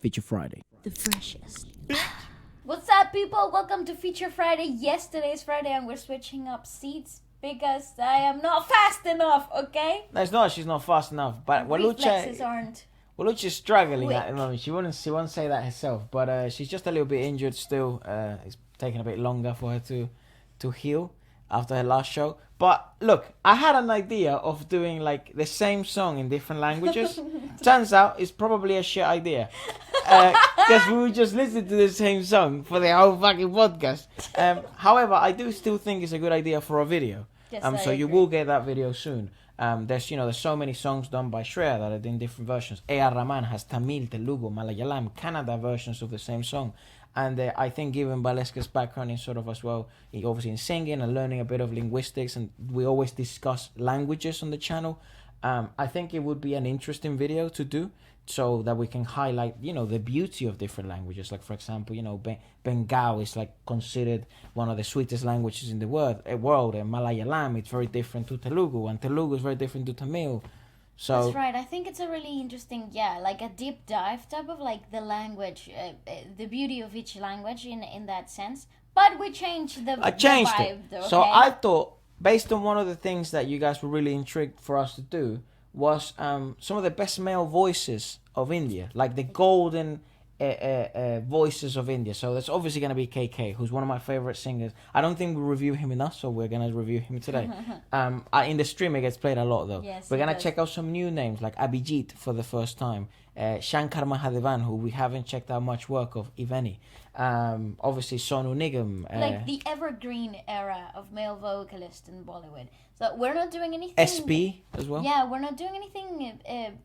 Feature Friday. The freshest. What's up, people? Welcome to Feature Friday. Yes, today's Friday and we're switching up seats because I am not fast enough, okay? No, it's not. She's not fast enough. But Reflexes aren't. Walucha's struggling quick. at the moment. She won't say that herself. But she's just a little bit injured still. It's taking a bit longer for her to heal after her last show. But look, I had an idea of doing like the same song in different languages. Turns out it's probably a shit idea. Because we would just listen to the same song for the whole fucking podcast. However, I do still think it's a good idea for a video. Yes, So you will get that video soon. There's so many songs done by Shreya that are in different versions. A.R. Rahman has Tamil, Telugu, Malayalam, Kannada versions of the same song. And I think given Waleska's background in sort of as well, obviously in singing and learning a bit of linguistics, and we always discuss languages on the channel, I think it would be an interesting video to do so that we can highlight, the beauty of different languages. Like, for example, Bengal is like considered one of the sweetest languages in the world. And Malayalam, it's very different to Telugu, and Telugu is very different to Tamil. So that's right. I think it's a really interesting, like a deep dive type of like the language, the beauty of each language in that sense. But we changed the changed vibe, it. though, okay? So I thought, based on one of the things that you guys were really intrigued for us to do, was some of the best male voices of India, like the golden voices of India. So that's obviously going to be KK, who's one of my favorite singers. I don't think we review him enough, so we're going to review him today. In the stream, it gets played a lot, though. Yes, we're going to check out some new names, like Abhijeet for the first time, Shankar Mahadevan, who we haven't checked out much work of, if any. Obviously, Sonu Nigam. Like the evergreen era of male vocalist in Bollywood. So we're not doing anything... SP as well? Yeah, we're not doing anything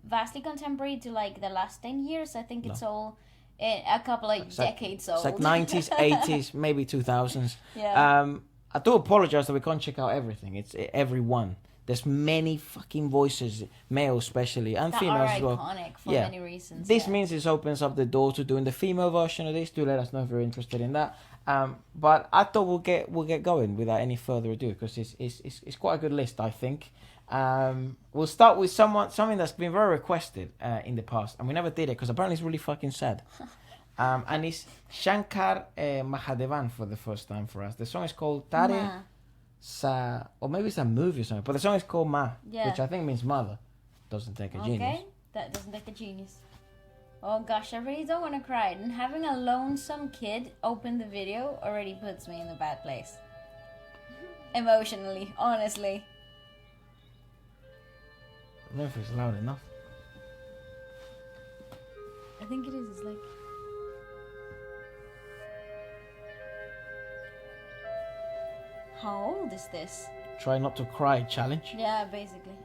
vastly contemporary to like the last 10 years. I think it's all a couple of decades old. It's like 90s, 80s, maybe 2000s. Yeah. I do apologize that we can't check out everything. It's everyone. There's many fucking voices, male especially, and that females are as well. iconic for many reasons. This means it opens up the door to doing the female version of this. Do let us know if you're interested in that. But I thought we'll get going without any further ado, because it's quite a good list, I think. We'll start with something that's been very requested in the past, and we never did it because apparently it's really fucking sad. And it's Shankar Mahadevan for the first time for us. The song is called Taare or maybe it's a movie or something, but the song is called Ma, which I think means mother. Doesn't take a genius. Okay, that doesn't take a genius. Oh gosh, I really don't want to cry. And having a lonesome kid open the video already puts me in a bad place. Emotionally, honestly. I don't know if it's loud enough. I think it is. It's like... How old is this? Try not to cry challenge. Yeah, basically.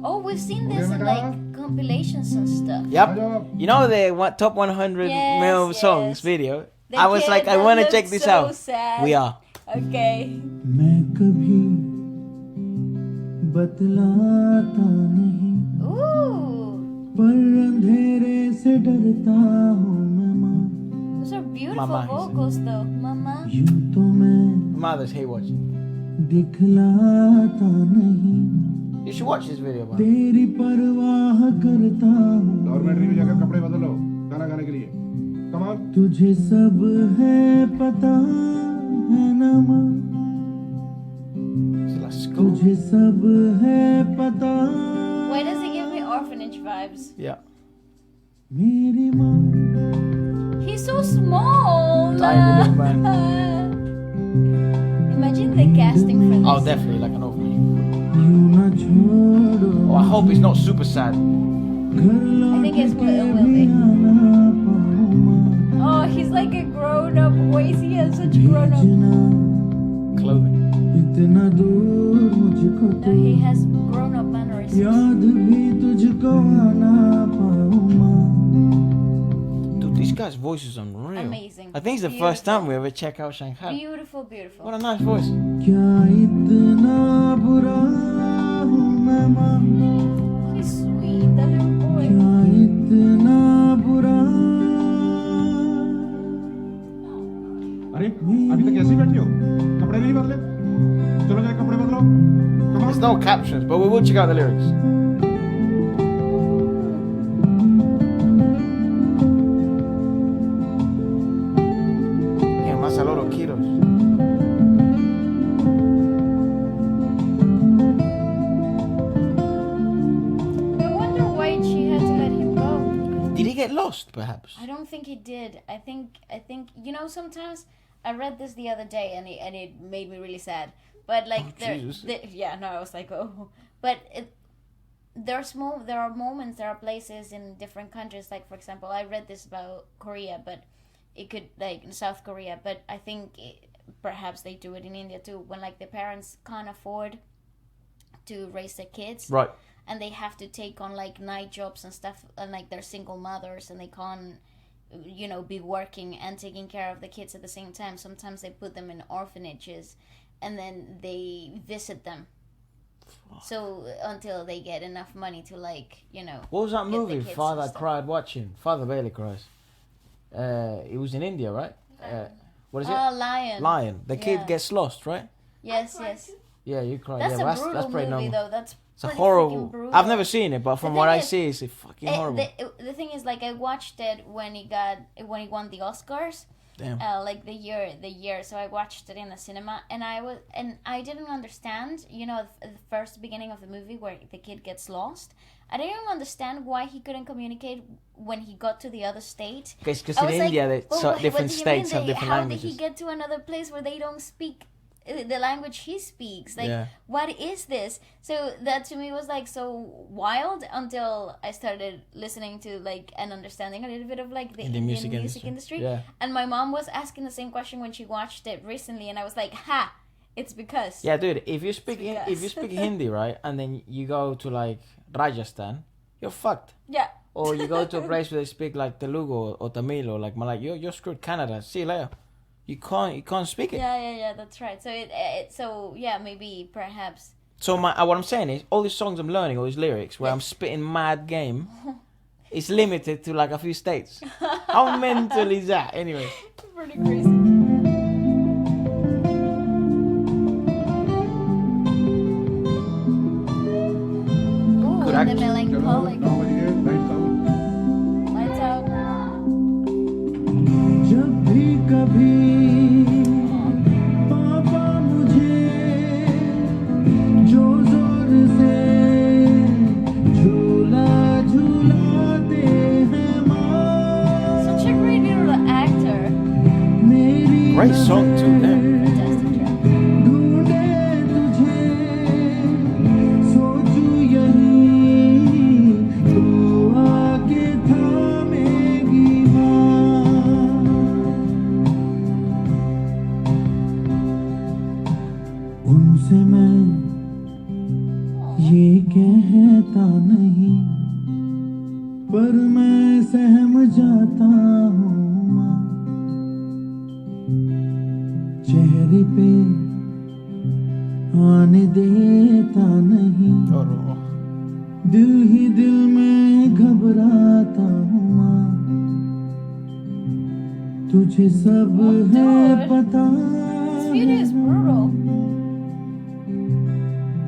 Oh, we've seen this in like compilations and stuff. Yep. The top 100 male songs video. The I was kid like, I that want to looked check this so out. sad. We are. Okay. Ooh. Those are beautiful Mama, vocals though. Mama. Mother's hate watching. You should watch this video, man. Dormitory में जाकर कपड़े बदलो गाना गाने के लिए come on तुझे सब है पता है ना माँ तुझे सब है पता Why does it give me orphanage vibes? Yeah. मेरी माँ He's so small. Tiny little man. Imagine the casting for this. Oh, definitely like an orphanage. यूं ना छोड़ो Oh, I hope it's not super sad. I think it will be. Oh, he's like a grown-up. Why is he has such grown-up? Clothing. इतना दूर मुझको No, he has grown-up mannerisms. याद भी तुझको आना पाऊँ माँ Dude, this guy's voice is unreal. Amazing. I think it's the first time we ever check out Shankar. Beautiful, beautiful. What a nice voice. क्या इतना बुरा हूँ मैं माँ He's sweet, that little boy. क्या इतना बुरा अरे अभी तक कैसे बैठी हो कपड़े नहीं बदले चलो जाके कपड़े बदलो कम There's no captions, but we will check out the lyrics. afraid she had to let him go. Did he get lost, perhaps? I don't think he did. I think sometimes I read this the other day and it made me really sad. But like I was like, oh, but there are moments, there are places in different countries. Like, for example, I read this about Korea, but it could, like, in South Korea, but I think perhaps they do it in India too, when like the parents can't afford to raise their kids, right? And they have to take on like night jobs and stuff, and like they're single mothers and they can't, be working and taking care of the kids at the same time. Sometimes they put them in orphanages and then they visit them. So until they get enough money to, like, What was that movie? Father stuff. Cried Watching. Father barely cries. It was in India, right? What is it? Lion. Lion. The kid Yeah. gets lost, right? Yes. Yeah, you cry. That's yeah, a brutal that's pretty movie, normal. though. That's It's a pretty horrible. freaking brutal. I've never seen it, but from The what thing I is, see, it's fucking horrible. The thing is, like, I watched it when he won the Oscars. Damn. Like the year. So I watched it in the cinema, and I didn't understand. The first beginning of the movie where the kid gets lost. I didn't understand why he couldn't communicate when he got to the other state. Because I in was India, like, different what do you states mean have different how languages. did he get to another place where they don't speak the language he speaks? Like, Yeah. what is this? So that to me was like so wild until I started listening to, like, and understanding a little bit of, like, the Indian music industry. Yeah. And my mom was asking the same question when she watched it recently, and I was like, ha, it's because. Yeah, dude. If you speak Hindi, right, and then you go to like Rajasthan, you're fucked. Yeah. Or you go to a place where they speak like Telugu or Tamil or like Malay, you're screwed. Canada, see you later. You can't speak it. Yeah, that's right. So maybe perhaps. So what I'm saying is, all these songs I'm learning, all these lyrics, where I'm spitting mad game, it's limited to like a few states. How mental is that? Anyway. It's pretty crazy. Ooh, Correct. the melancholic. Now over here, lights out. Lights out. जब भी कभी पापा मुझे जो जोर से झूला झूलाते हैं माँ Such a great little actor. मेरी Great song too, damn. Fantastic job. ढूंढे तुझे सोचूं यही तू आके थामेगी माँ उनसे मैं ये कहता नहीं पर मैं सहम जाता हूँ माँ चेहरे पे आने देता नहीं दिल ही दिल में घबराता हूँ माँ तुझे सब है पता This video is brutal.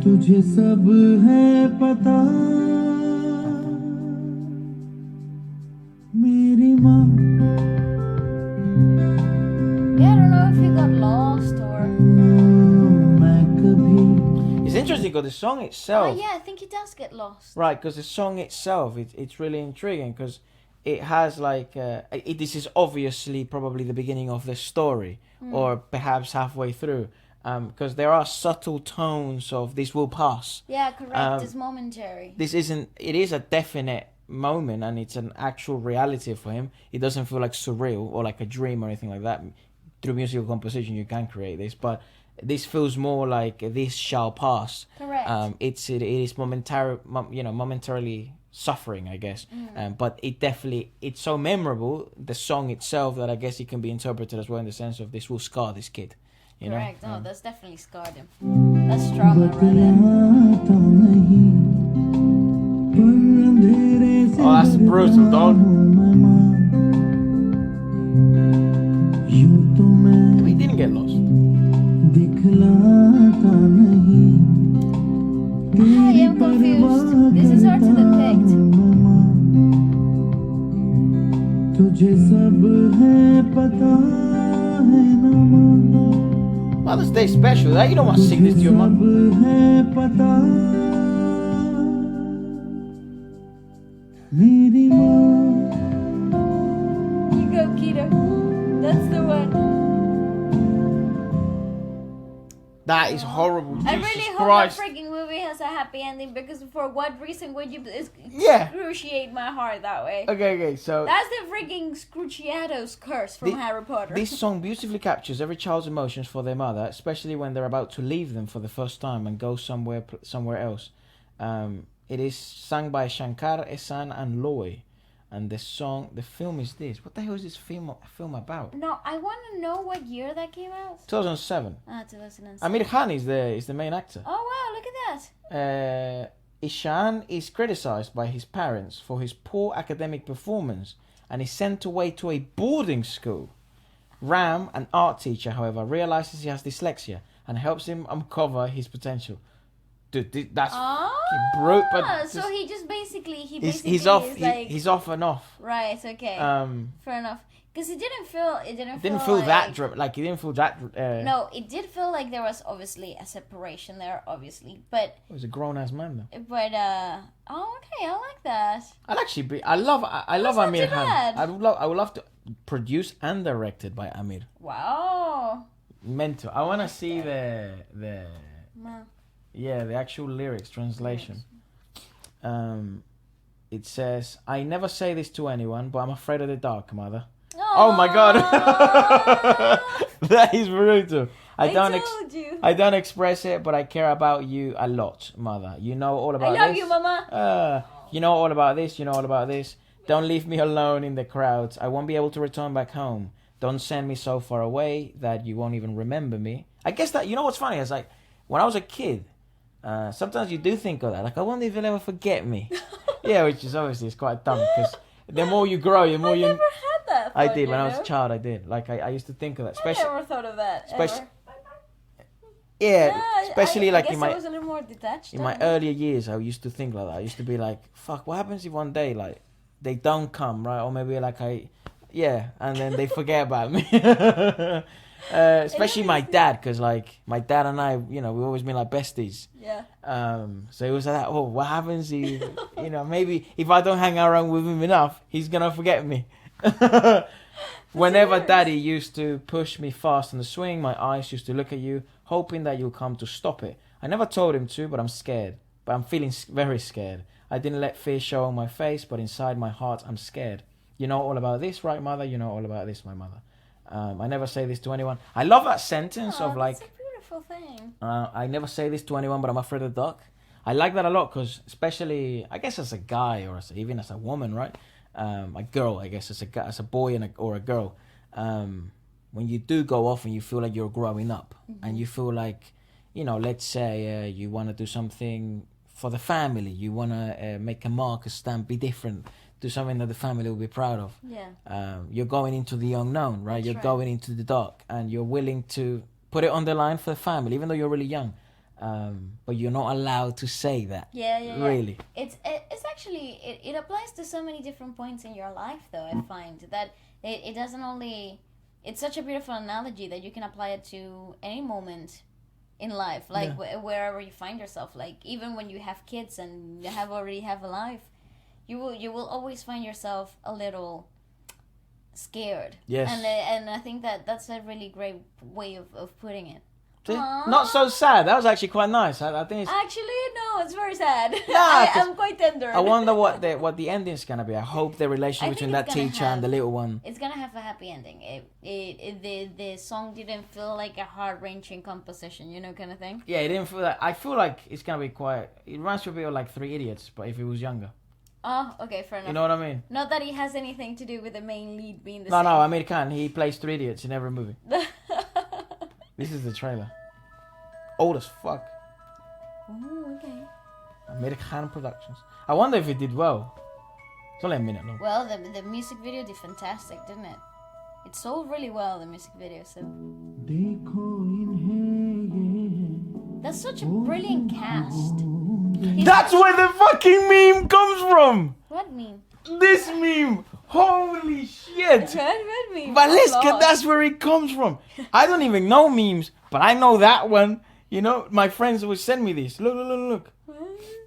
तुझे सब है पता मेरी माँ Yeah, I don't know if he got lost or. मैं कभी It's interesting because the song Oh itself, yeah, I think he does get lost. right? Because the song itself, it's really intriguing because it has like this is obviously probably the beginning of the story, or perhaps halfway through, because there are subtle tones of this will pass. Yeah, correct. Um, It's momentary. This isn't. It is a definite moment, and it's an actual reality for him. It doesn't feel like surreal or like a dream or anything like that. Through musical composition, you can create this, but this feels more like this shall pass. Correct. It is momentarily suffering, I guess. But it's so memorable, the song itself, that I guess it can be interpreted as well in the sense of this will scar this kid. You Correct. know? No, that's definitely scarred him. That's trauma right there. बतलाता नहीं पर अंधेरे से Oh, that's brutal, dog. यूं तो मैं He didn't get lost. दिखलाता नहीं I am confused. This is hard to depict. तुझे सब है पता है ना माँ Mother's Day special. That you don't want to sing this to your mum. सब है पता That is horrible. I Jesus really hope Christ. that freaking movie has a happy ending, because for what reason would you Yeah. excruciate my heart that way? Okay, so That's the freaking Scroogeado's curse from Harry Potter. this song beautifully captures every child's emotions for their mother, especially when they're about to leave them for the first time and go somewhere else. It is sung by Shankar Mahadevan and Loy, and the film is this. What the hell is this film about? No, I want to know what year that came out. 2007. 2007. Aamir Khan is the main actor. Oh wow, look at that. Ishan is criticized by his parents for his poor academic performance and is sent away to a boarding school. Ram, an art teacher, however, realizes he has dyslexia and helps him uncover his potential. Dude, that's brute. But so he just basically he's off. He's off and off. Right. Okay. Fair enough. Because it didn't feel that like it didn't feel that. No, it did feel like there was obviously a separation there, obviously, but it was a grown ass man though. But okay, I like that. I love Aamir Khan. Bad. I would love to produce and directed by Aamir. Wow. Meant to. I want to see the Ma. Yeah, the actual lyrics translation. It says, "I never say this to anyone, but I'm afraid of the dark, mother." Oh my god. That is brutal. I don't express it, but I care about you a lot, mother. You know all about this. I love you, mama. You know all about this, you know all about this. Don't leave me alone in the crowds. I won't be able to return back home. Don't send me so far away that you won't even remember me. I guess that, you know what's funny? It's like, when I was a kid, sometimes you do think of that. Like, I wonder if you'll ever forget me. Yeah, which is obviously it's quite dumb, because the more you grow, the more you... I never had that thought, I did, when I was a child, I did. Like, I used to think of that. I never thought of that, ever. Yeah, especially I guess I was a little more detached. In my earlier years, I used to think like that. I used to be like, fuck, what happens if one day, like, they don't come, right? Or maybe, like, and then they forget about me. Especially my dad, because, like, my dad and I, you know, we've always been, like, besties. Yeah. So it was like, oh, what happens if, you know, maybe if I don't hang around with him enough, he's going to forget me. Whenever daddy used to push me fast on the swing, my eyes used to look at you, hoping that you'll come to stop it. I never told him to, but I'm scared. But I'm feeling very scared. I didn't let fear show on my face, but inside my heart, I'm scared. You know all about this, right, mother? You know all about this, my mother. I never say this to anyone. I love that sentence of like... That's a beautiful thing. I never say this to anyone, but I'm afraid of the dark. I like that a lot, because especially, I guess as a guy, or even as a woman, right? A girl, I guess, as a boy or a girl. When you do go off and you feel like you're growing up, and you feel like, you know, let's say you want to do something for the family, you want to make a mark, a stamp, be different, do something that the family will be proud of. Yeah. You're going into the unknown, right? You're going into the dark, and you're willing to put it on the line for the family, even though you're really young. But you're not allowed to say that. Yeah. Really. It's actually, it applies to so many different points in your life, though. I find that it doesn't only... It's such a beautiful analogy that you can apply it to any moment in life, like wherever you find yourself. Like, even when you have kids and you already have a life, you will always find yourself a little scared. Yes. And I think that's a really great way of putting it. Not so sad. That was actually quite nice. I think it's... Actually, no, it's very sad. Nah, I'm quite tender. I wonder what the ending is gonna be. I hope the relation between that teacher and the little one. It's gonna have a happy ending. The song didn't feel like a heart-wrenching composition, you know, kind of thing. Yeah, it didn't feel that. I feel like it's gonna be quite... It reminds me of like Three Idiots, but if it was younger. Oh, okay, fair enough. You know what I mean? Not that it has anything to do with the main lead being the same. No, Aamir Khan. He plays Three Idiots in every movie. This is the trailer. Old as fuck. Oh, okay. Aamir Khan Productions. I wonder if it did well. It's only a minute long. Well, the music video did fantastic, didn't it? It sold really well, the music video, so... That's such a brilliant cast. That's where the fucking meme comes from! What meme? This meme! Holy shit! What meme? Waleska, that's where it comes from. I don't even know memes, but I know that one. You know, my friends would send me this. Look.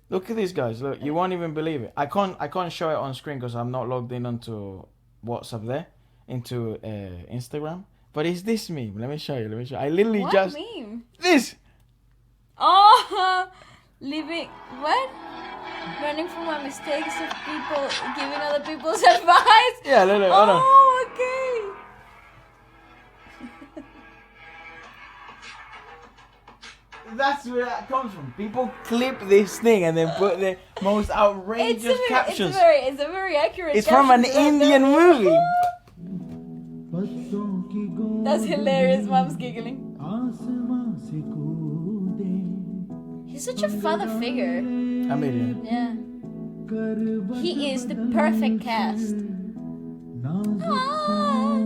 Look at this, guys. Look, you won't even believe it. I can't show it on screen because I'm not logged in onto WhatsApp there, into Instagram. But it's this meme. Let me show you. I literally what just... meme? This! Oh, living what? Running from my mistakes of people, giving other people's advice. Yeah, look, hold on. Oh, okay. That's where that comes from. People clip this thing and then put the most outrageous captions. It's a very accurate. It's from an Indian movie. That's hilarious. Mom's giggling. He's such a father figure. Aamir. Yeah. He is the perfect cast. Ah.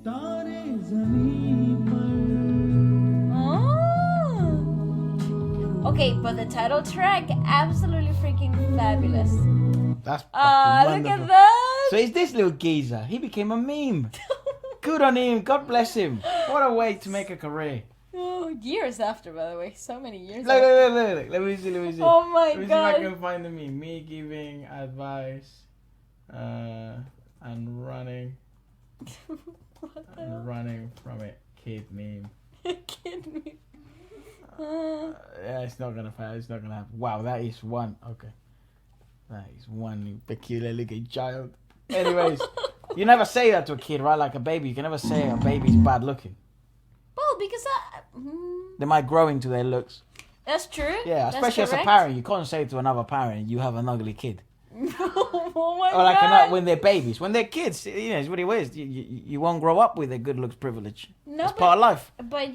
तारे ज़मीन पर Okay, but the title track, absolutely freaking fabulous. That's Ah, fucking look wonderful. at that. So it's this little geezer. He became a meme. Good on him. God bless him. What a way to make a career. Oh, years after, by the way. So many years Look, after. look. Let me see. Oh my Let me see god. if I can find the meme. Me giving advice and running. And running from it. Kid meme. Kid me. Yeah, it's not gonna fail. It's not gonna happen. Wow, that is one. Okay. That is one peculiar looking child. Anyways, you never say that to a kid, right? Like a baby. You can never say a baby's bad looking. Well, because They might grow into their looks. that's true. Yeah, That's especially as a correct. parent. You can't say to another parent, you have an ugly kid. Oh my Or like god. when they're babies. When they're kids, you know, it's what it is. You won't grow up with a good looks privilege. No, It's part of life. But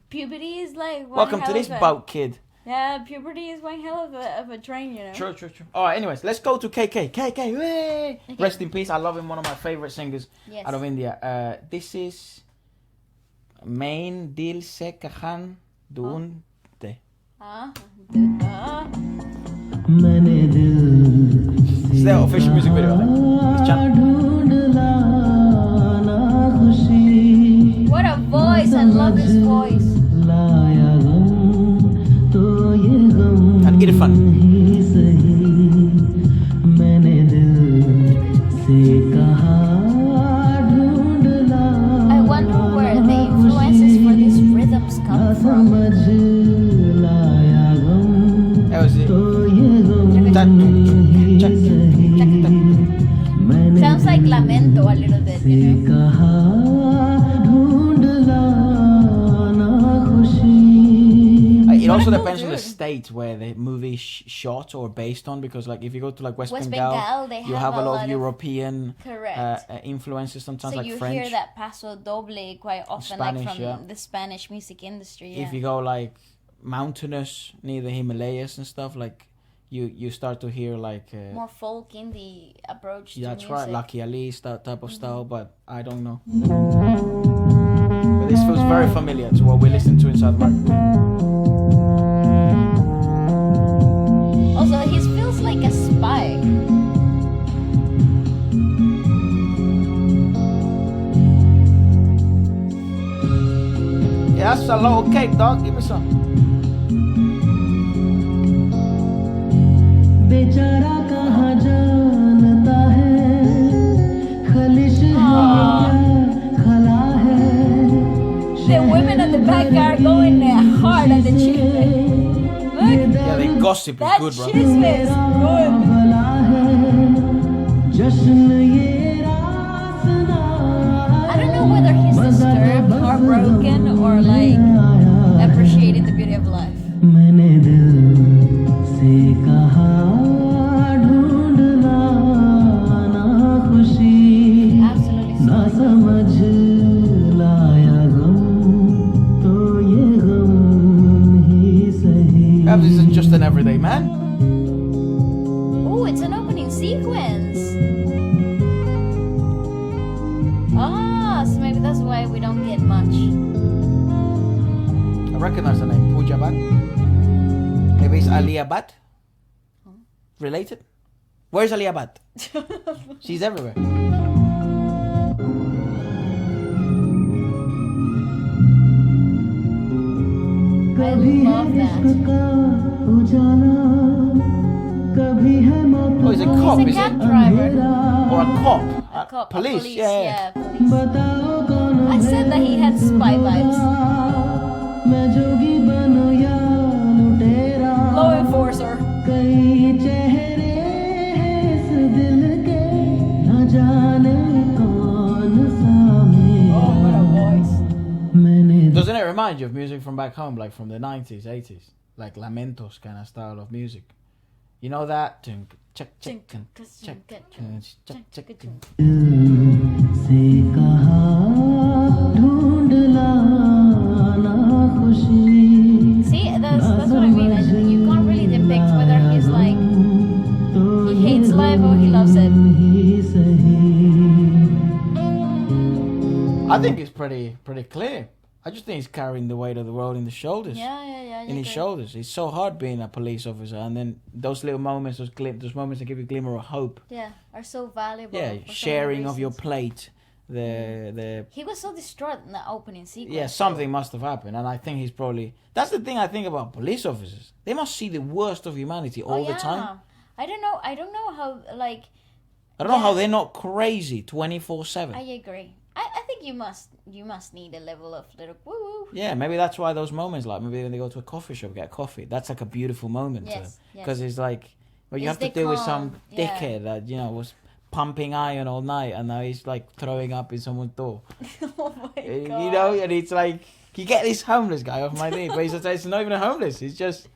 puberty is like one Welcome to hell this of a- boat, kid. Yeah, puberty is one hell of a train, you know. True. Alright, anyways, let's go to KK. KK, hey! Okay. Rest in peace. I love him. One of my favorite singers Yes. out of India. This is Maine Dil Se Kahan Dhoondh. मैंने दिल It's their official music video, I think. His channel. ढूंढ लाना खुशी What a voice! I love his voice. लाया गम तो ये गम And Irfan. ही सही मैंने दिल से कहा ढूंढ I wonder where the influences for these rhythms come from. समझ लाया गम That was it. तो ये गम Sounds like lamento a little bit, you know. कहा ढूंढ लाना खुशी It also What a depends on the dude. state where the movie is shot or based on, because like if you go to like West West Bengal, Bengal, they you have have a a lot lot of of- European Correct. influences, sometimes So like you French. hear that paso doble quite often, Spanish, like from yeah. the Spanish music industry. Yeah. If you go like mountainous near the Himalayas and stuff, like you start to hear like More folk indie approach to yeah, that's music. right, Lucky Ali's that type of style, but I don't know. But this feels very familiar to what we listen to inside the record. Also, he feels like a spy. Yeah, that's a lot of cake, dog. Give me some. बेचारा कहाँ जानता है खलिश है क्या खला है The women at the back are going hard at the chisme. Look, Yeah, the gossip is that good, bro. chisme is good. भला है जश्न ये रास ना I don't know whether he's disturbed, heartbroken, or like appreciating the beauty of life. मैंने दिल से कहा ढूंढ लाना खुशी Absolutely. ना समझ लाया गम तो ये गम ही सही Perhaps this is just an everyday man. Oh, it's an opening sequence. Ah, so maybe that's why we don't get much. I recognize the name, Pooja Bhatt. Maybe it's Alia Bhatt. Related? Where's Alia Bhatt? She's everywhere. I love that. का उजाला कभी है मौत Oh, he's a cop, He's a is cab it? driver. Or a cop? A cop. Police, Police, yeah. police. बताओ कौन I said that he had spy vibes. मैं जोगी बनो या लुटेरा Law enforcer. कई चेहरे हैं इस दिल के न जाने कौन सा मेरा Oh, what a voice. मैंने Doesn't it remind you of music from back home, like from the 90s, 80s? Like lamentos kind of style of music. You know that? Check, check, check, check, check. से कहा ढूंढ लाना खुशी See, that's what I mean. You can't really depict whether he's like he hates life or he loves it. ही सही I think it's pretty clear. I just think he's carrying the weight of the world in the shoulders. Yeah. In his shoulders. It's so hard being a police officer, and then those little moments, those moments that give you a glimmer of hope. Yeah, are so valuable. Yeah, for so sharing many of your reasons. plate. The He was so distraught in the opening sequence. yeah, something must have happened, and I think he's probably. That's the thing I think about police officers. They must see the worst of humanity all the time. I don't know how like. I don't know how they're not crazy 24/7. I agree. I think you must need a level of little woo woo. Yeah, maybe that's why those moments, like maybe when they go to a coffee shop, get a coffee, that's like a beautiful moment. Yes, Because it's like, well, you It's have to the deal with some calm, yeah. dickhead that, was pumping iron all night, and now he's like throwing up in someone's door. Oh my god. You know, and it's like, you get this homeless guy off my knee, but he's not even a homeless, he's just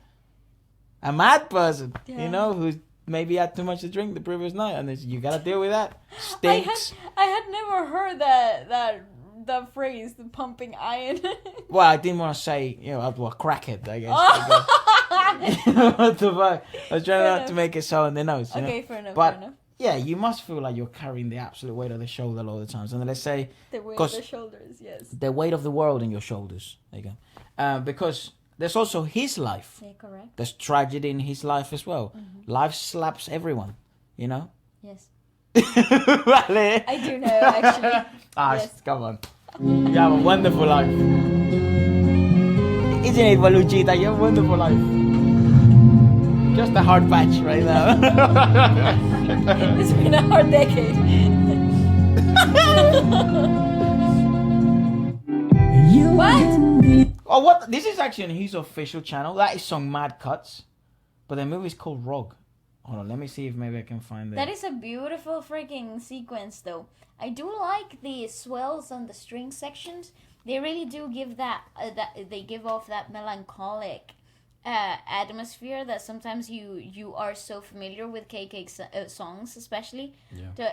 a mad person, Yeah. who's maybe had too much to drink the previous night, and you gotta deal with that. Stinks. I had never heard that phrase, the pumping iron. Well, I didn't want to say, well, crackhead, I guess. What the fuck? I was trying not to make it so on the nose. Okay, fair enough. But fair enough. yeah, you must feel like you're carrying the absolute weight of the shoulder all the time. So let's say The weight of 'cause the shoulders, yes. the weight of the world in your shoulders. There you go. Because there's also his life. Yeah, correct. There's tragedy in his life as well. Life slaps everyone, Yes. Vale. I do know, actually. Yes. Come on. You have a wonderful life. Isn't it, Waluchita? You have a wonderful life. Just a hard patch right now. It's been a hard decade. What? Oh, what? This is actually on his official channel. That is song Mad Cuts. But the movie is called Rogue. Hold on, let me see if maybe I can find That is a beautiful freaking sequence, though. I do like the swells on the string sections. They really do give that they give off that melancholic atmosphere that sometimes you are so familiar with KK's songs, especially.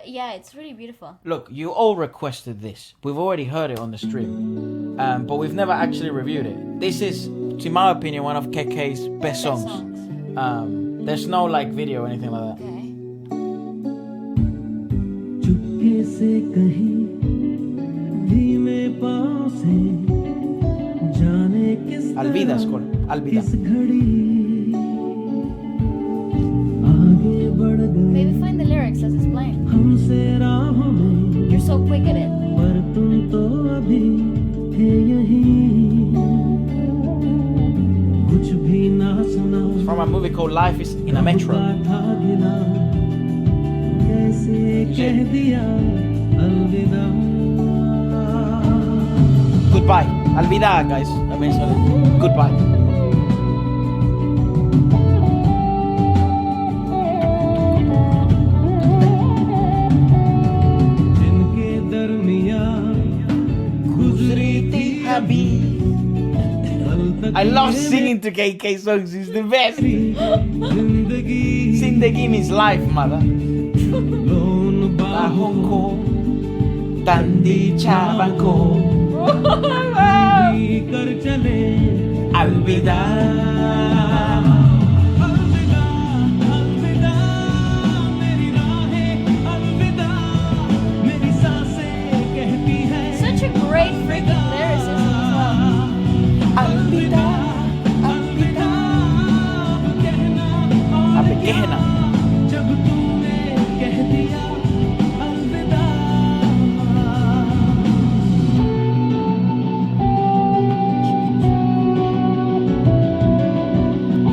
Yeah, it's really beautiful. Look, you all requested this. We've already heard it on the stream, but we've never actually reviewed it. This is, in my opinion, one of KK's best songs. There's no like video or anything like that. Okay. चुपके से कहीं धीमे पाँव से जाने किस Alvida is called Alvida. किस घड़ी आगे बढ़ गए Maybe find the lyrics as it's playing. हमसे राहों में You're so quick at it. पर तुम तो अभी थे यहीं कुछ भी ना सुना It's from a movie called Life is in a Metro. था गिला कैसे कह दिया अलविदा Goodbye. Alvida, guys. I mentioned it. Goodbye. जिनके दरमिया गुजरी थी Happy. I love singing to KK songs. He's the best. जिंदगी Zindagi means life, mother. Loan Bahong ko, tandi chabang ko. बाही कर चले Alvida. अलविदा अलविदा मेरी राहें अलविदा मेरी सांसें कहती हैं Such a great freaking lyricism as well. Alvida. अलविदा अब कहना Abe Gehena. जब तूने कह दिया अलविदा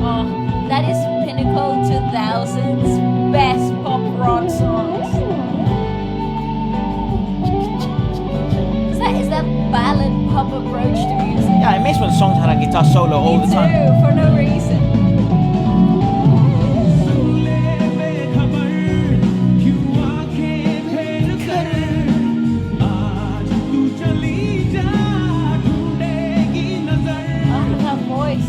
Oh, approach to music. Yeah, I miss when songs had a guitar solo all the time. Me too, for no reason. Oh, that voice.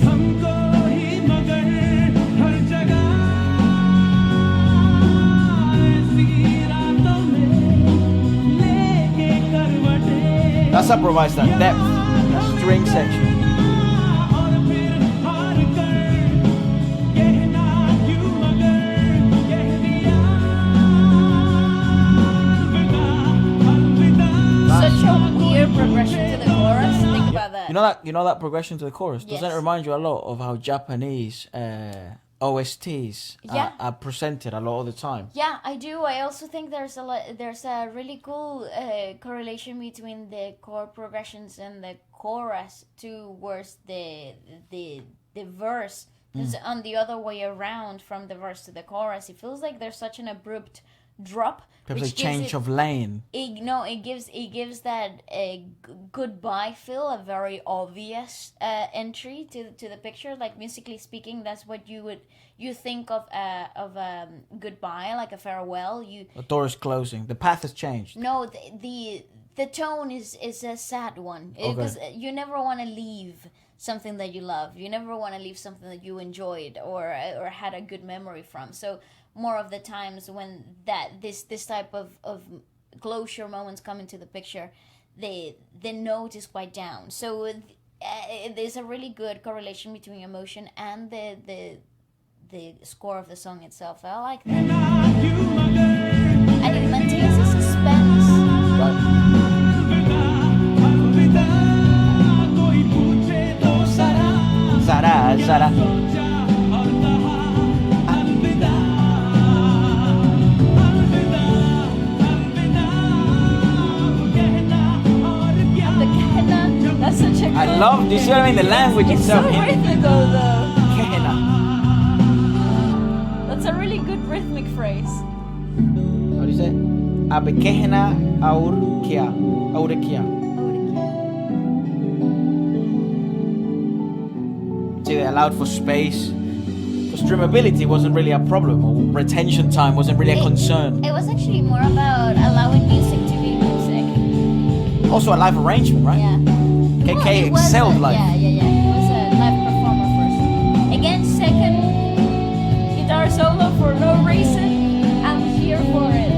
That's what provides that depth, that string section. Such a weird progression to the chorus. Think about that. You know that progression to the chorus? Yes. Doesn't it remind you a lot of how Japanese OSTs Yeah. are presented a lot of the time? Yeah, I do. I also think there's a really cool correlation between the chord progressions and the chorus towards the verse. Because on the other way around, from the verse to the chorus, it feels like there's such an abrupt drop. Perhaps a change of lane. It gives that goodbye feel, a very obvious entry to the picture. Like musically speaking, that's what you think of goodbye, like a farewell. The door is closing. The path has changed. No, the tone is a sad one, because you never want to leave something that you love. You never want to leave something that you enjoyed or had a good memory from. So more of the times when this type of closure moments come into the picture, the note is quite down. So there's a really good correlation between emotion and the score of the song itself. I like that, and it maintains the suspense. Zara, Zara. That's such a cool I love this. You know what I mean? The language it's itself. so rhythmical though. Kehna. That's a really good rhythmic phrase. What do you say? Abe Kehna aur Kiya. Aur Kiya. See, they allowed for space. Because streamability wasn't really a problem, or retention time wasn't really a concern. It was actually more about allowing music to be music. Also a live arrangement, right? Yeah. KK excelled live. Yeah. He was a live performer first. Again, second guitar solo for no reason. I'm here for it.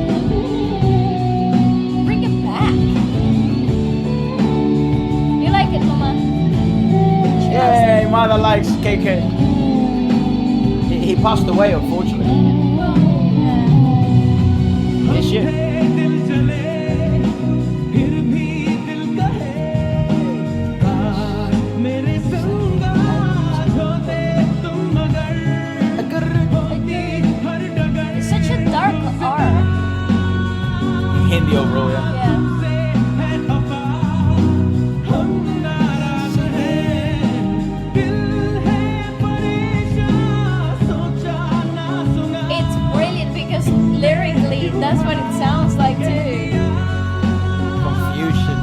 Bring it back. You like it, Mama? Yay, mother likes KK. He passed away, unfortunately. This year. It's such a dark R. Hindi overall, yeah. It's brilliant because lyrically, that's what it sounds like too. Confusion.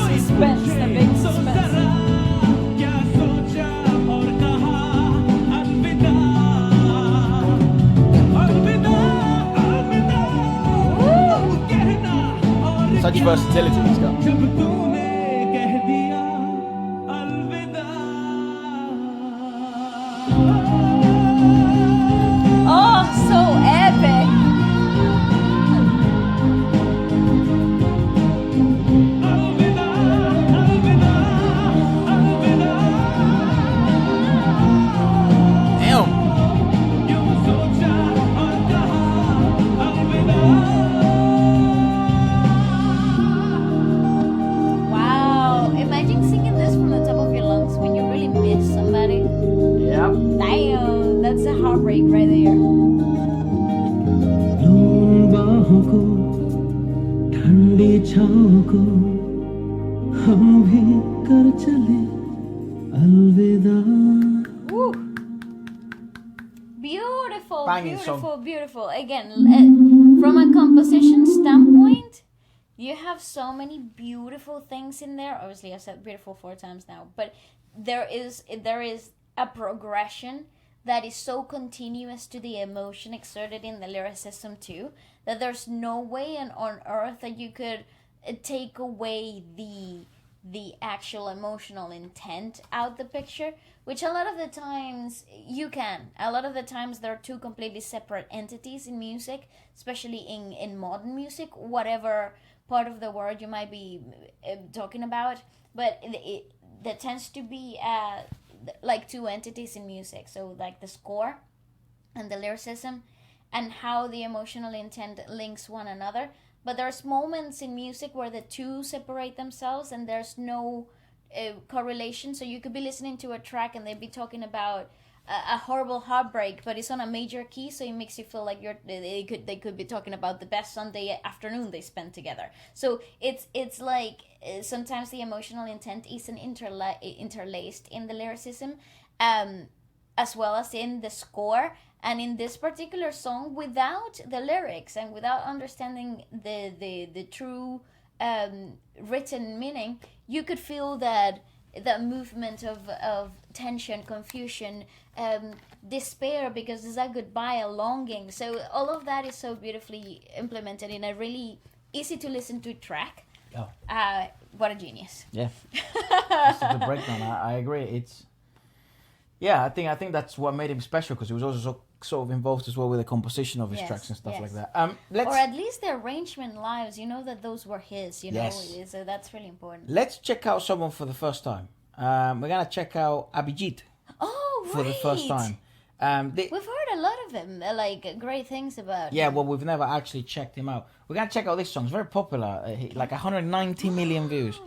Suspense, the big suspense. Such versatility he's got. Oh, so epic. Wow. Imagine singing this from the top of your lungs when you really miss somebody. Yep. Damn, that's a heartbreak right there. बाहों को ठंडी छाँव को हम भी कर चले अलविदा. Woo. Beautiful, Banging beautiful, song. beautiful. Again, from a composition standpoint, You have so many beautiful things in there. Obviously, I said beautiful 4 times now, but there is a progression that is so continuous to the emotion exerted in the lyricism too, that there's no way on earth that you could take away the actual emotional intent out the picture, which a lot of the times you can. A lot of the times there are two completely separate entities in music, especially in modern music, whatever part of the world you might be talking about, but there tends to be like two entities in music, so like the score and the lyricism and how the emotional intent links one another. But there's moments in music where the two separate themselves and there's no correlation. So you could be listening to a track and they'd be talking about a horrible heartbreak, but it's on a major key, so it makes you feel like they could be talking about the best Sunday afternoon they spent together. So it's like sometimes the emotional intent isn't interlaced in the lyricism, as well as in the score. And in this particular song, without the lyrics and without understanding the true written meaning, you could feel that the movement of tension, confusion, despair, because there's a goodbye, a longing. So all of that is so beautifully implemented in a really easy to listen to track. Oh. What a genius. Yeah. That's a good breakdown. I agree. It's... Yeah, I think that's what made him special, because he was also sort of involved as well with the composition of his tracks and stuff like that. Or at least the arrangement lives, you know that those were his, you know, so that's really important. Let's check out someone for the first time. We're going to check out Abhijeet for the first time. We've heard a lot of him, like great things about him. Well, we've never actually checked him out. We're going to check out this song. It's very popular, like 190 million views.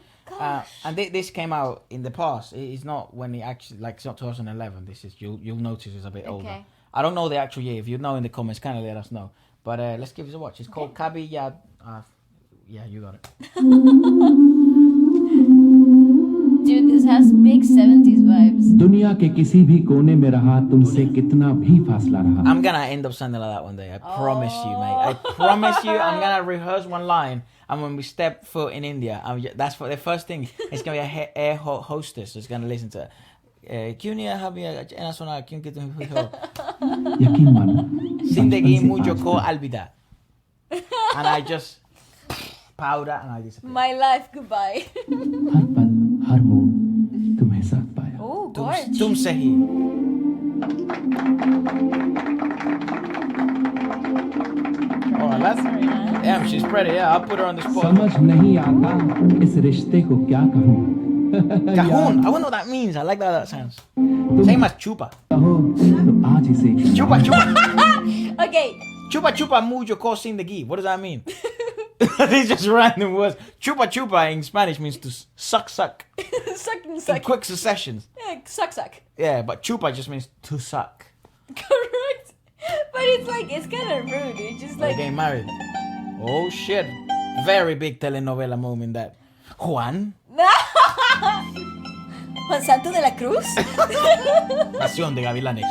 And this came out in the past. It's not when it actually, like, it's not 2011. This is, you'll notice it's a bit older. I don't know the actual year. If you know in the comments, kind of let us know. But let's give it a watch. It's called Kabhi. Yeah, you got it. Dude, this has big 70s vibes. दुनिया के किसी भी कोने में रहा तुमसे कितना भी फासला रहा. I'm gonna end up sounding like that one day. I promise you, mate. I promise you. I'm gonna rehearse one line, and when we step foot in India, that's what the first thing. It's gonna be a air hostess who's gonna listen to. क्यों नहीं अभी ऐसा सुना क्योंकि तुम हो यकीन मानो जिंदगी मुझको अलविदा and I just powder and I disappear. My life goodbye. हर पल हर मोड़ तुम्हें साथ पाया. Oh, gorgeous. तुमसे ही. Oh, that's yeah, she's pretty. Yeah, I'll put her on the spot. समझ नहीं आता इस रिश्ते को क्या कहूँ. Cajon, I wonder what that means. I like that sounds. Same as chupa. Chupa chupa. Okay. Chupa chupa mucho ko Zindagi. What does that mean? These just random words. Chupa chupa in Spanish means to suck. Suck. In quick successions. Yeah, suck. Yeah, but chupa just means to suck. Correct. But it's kind of rude. It's just like... They're getting married. Oh shit. Very big telenovela moment that. Juan Santo de la Cruz. Nación de Gavilanes.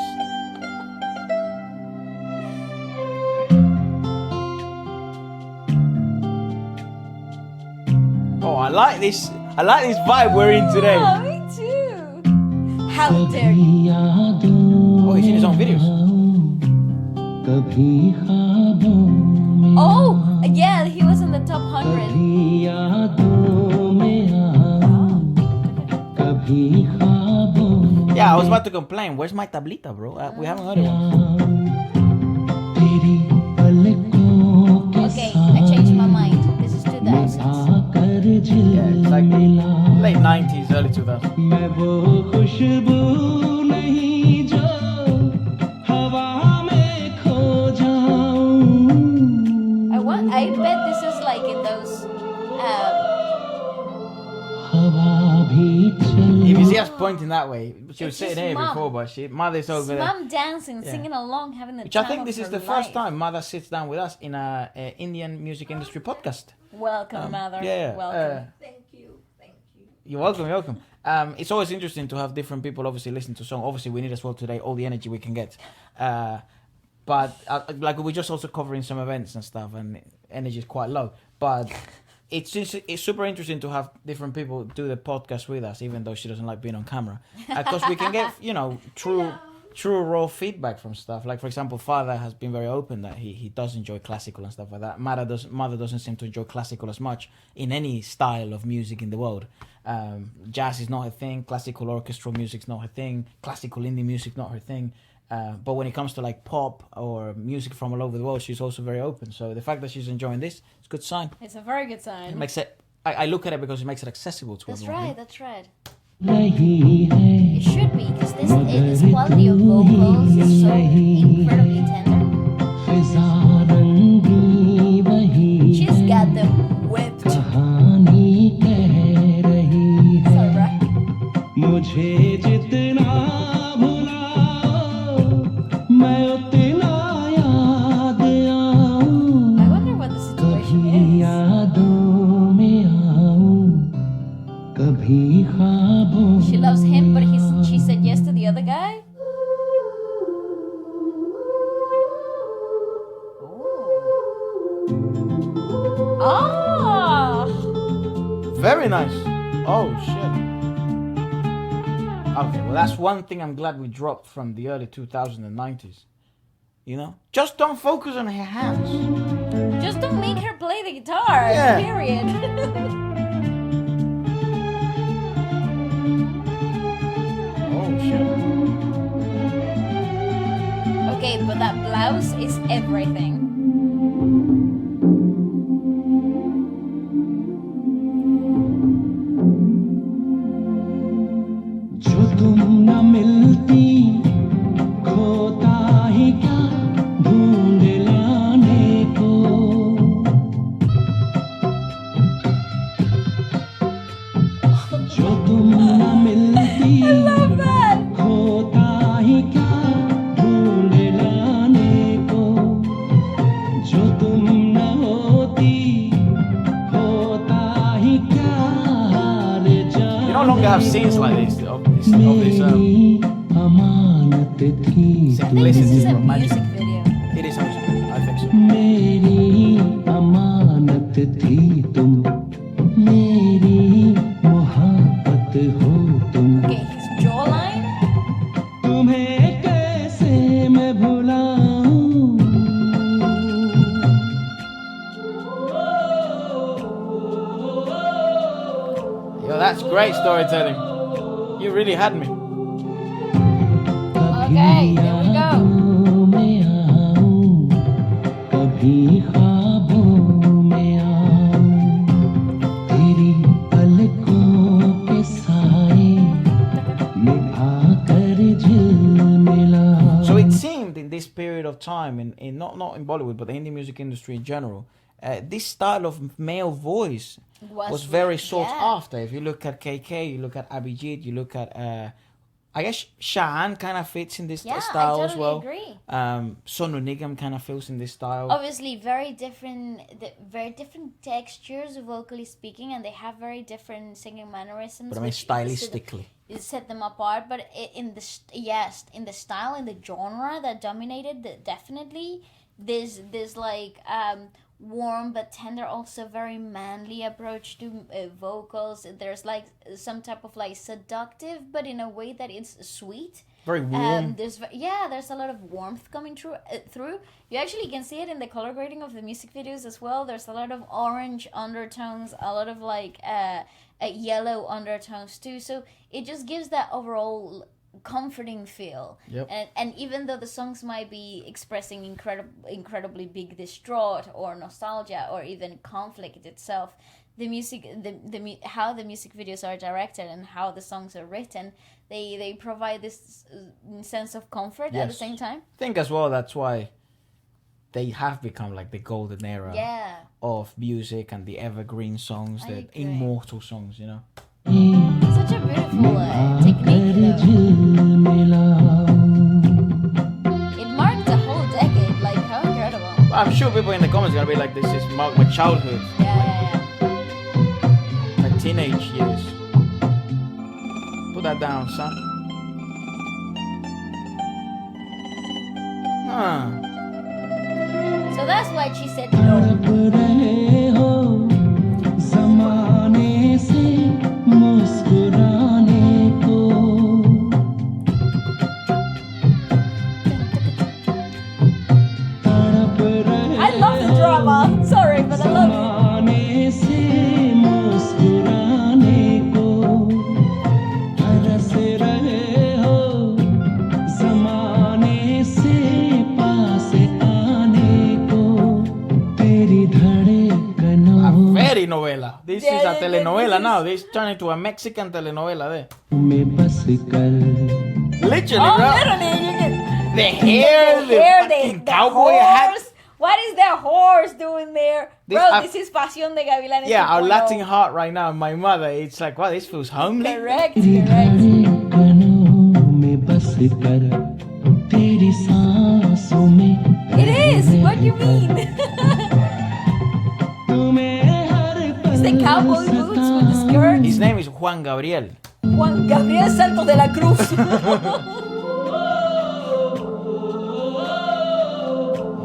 Oh, I like this vibe we're in today. Oh, me too. How dare you? Oh, he's in his own videos. Oh, yeah, he was in the top 100. Yeah, I was about to complain. Where's my tablita, bro? We haven't heard it one. Okay, I changed my mind. This is 2000s. Yeah, it's like late 90s, early 2000s. I bet this is like in those... If you see us pointing that way, she was sitting here before, but Mother's over there. Mom dancing, singing along, having the Which time I think of this is her the life. first time Mother sits down with us in a Indian music industry podcast. Welcome, Mother. Yeah. Welcome. Thank you. You're welcome. It's always interesting to have different people obviously listen to song. Obviously, we need as well today all the energy we can get. But like we're just also covering some events and stuff, and energy is quite low. But it's super interesting to have different people do the podcast with us, even though she doesn't like being on camera, because we can get true raw feedback from stuff. Like, for example, Father has been very open that he does enjoy classical and stuff like that. Mother doesn't seem to enjoy classical as much in any style of music in the world. Jazz is not her thing. Classical orchestral music's not her thing. Classical indie music not her thing. But when it comes to like pop or music from all over the world, she's also very open. So the fact that she's enjoying this, it's a good sign. It's a very good sign. It makes it. I look at it because it makes it accessible to everyone. That's right. It should be, because this quality of vocals is so incredibly tender. She's got them whipped. Sorry, right? I wonder what the situation is. She loves him, but she said yes to the other guy? Ooh. Ah! Very nice. Oh, shit. Okay, well, that's one thing I'm glad we dropped from the early 2000s and 90s. You know? Just don't focus on her hands. Just don't make her play the guitar, Yeah. period. Oh, shit. Okay, but that blouse is everything. I love that! You no longer have scenes like this of this I think this is a magic. music video. It is a music video. I think so. मेरी अमानत थी तुम मेरी मोहब्बत हो तुम Okay, his jawline. तुम्हें कैसे मैं भुलाऊं Yo, that's great storytelling. You really had me. Okay, there we go. में आऊं कभी ख्वाबों में आऊं तेरी पलकों के साए निभा कर झिलमिलाऊं So it seemed in this period of time, in not in Bollywood, but the indie music industry in general, this style of male voice was very sought after. If you look at KK, you look at Abhijeet, you look at I guess Shahan kind of fits in this style as well. Agree. Sonu Nigam kind of fits in this style. Obviously, very different textures, vocally speaking, and they have very different singing mannerisms. But I mean, stylistically, it set them apart. But in the style, in the genre that dominated, definitely there's like warm but tender, also very manly approach to vocals. There's like some type of like seductive, but in a way that it's sweet. Very warm. There's a lot of warmth coming through. You actually can see it in the color grading of the music videos as well. There's a lot of orange undertones, a lot of like yellow undertones too. So it just gives that overall comforting feel. Yep. And even though the songs might be expressing incredibly big distraught or nostalgia or even conflict itself, the music, how the music videos are directed and how the songs are written, they provide this sense of comfort at the same time. I think as well that's why they have become like the golden era of music and the evergreen songs, the immortal songs, you know. Such a beautiful technique, though. It marked the whole decade. Like, how incredible! I'm sure people in the comments are gonna be like, "This is my childhood." Yeah. My teenage years. Put that down, son. So that's why she said no. Sorry, but I love it. ज़माने से मुस्कुराने को तरस रहे हो, ज़माने से पास आने को तेरी धड़कनों Very novela. This is a telenovela now. This turned into a Mexican telenovela there. में बस कर Literally, Oh, bro. literally, you can. The hair, the fucking cowboy hat. horse. What is the horse doing there? This- Bro, I- this is Pasión de Gavilanes. Yeah, our 2.0. Latin heart right now. My mother, it's like, wow, this feels homely. Correct, तेरी correct. धड़कनों में बस कर तेरी सांसों में It is. What do you mean? तुम्हें हर It's the cowboy boots with the skirt. His name is Juan Gabriel. Juan Gabriel Santos de la Cruz.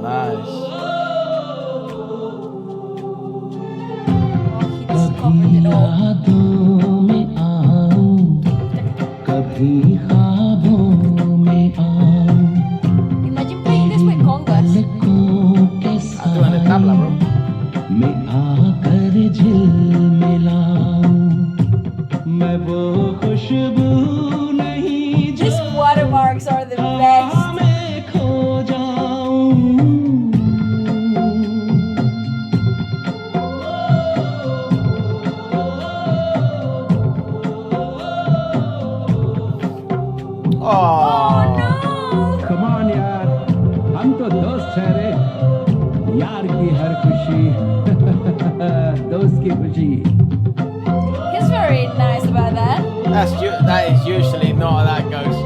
Nice. He just covered it all. यादों में आऊं कभी ख्वाबों में आऊं Imagine playing this with congas. पलकों के Doing the tabla, bro. साए में आकर झिलमिलाऊं मैं वो खुशबू नहीं जो These watermarks are the best. मैं खो जाऊं Oh. No. Come on यार, हम तो दोस्त ठहरे, यार की हर खुशी, दोस्त की खुशी. He's very nice about that. That is usually not how that goes.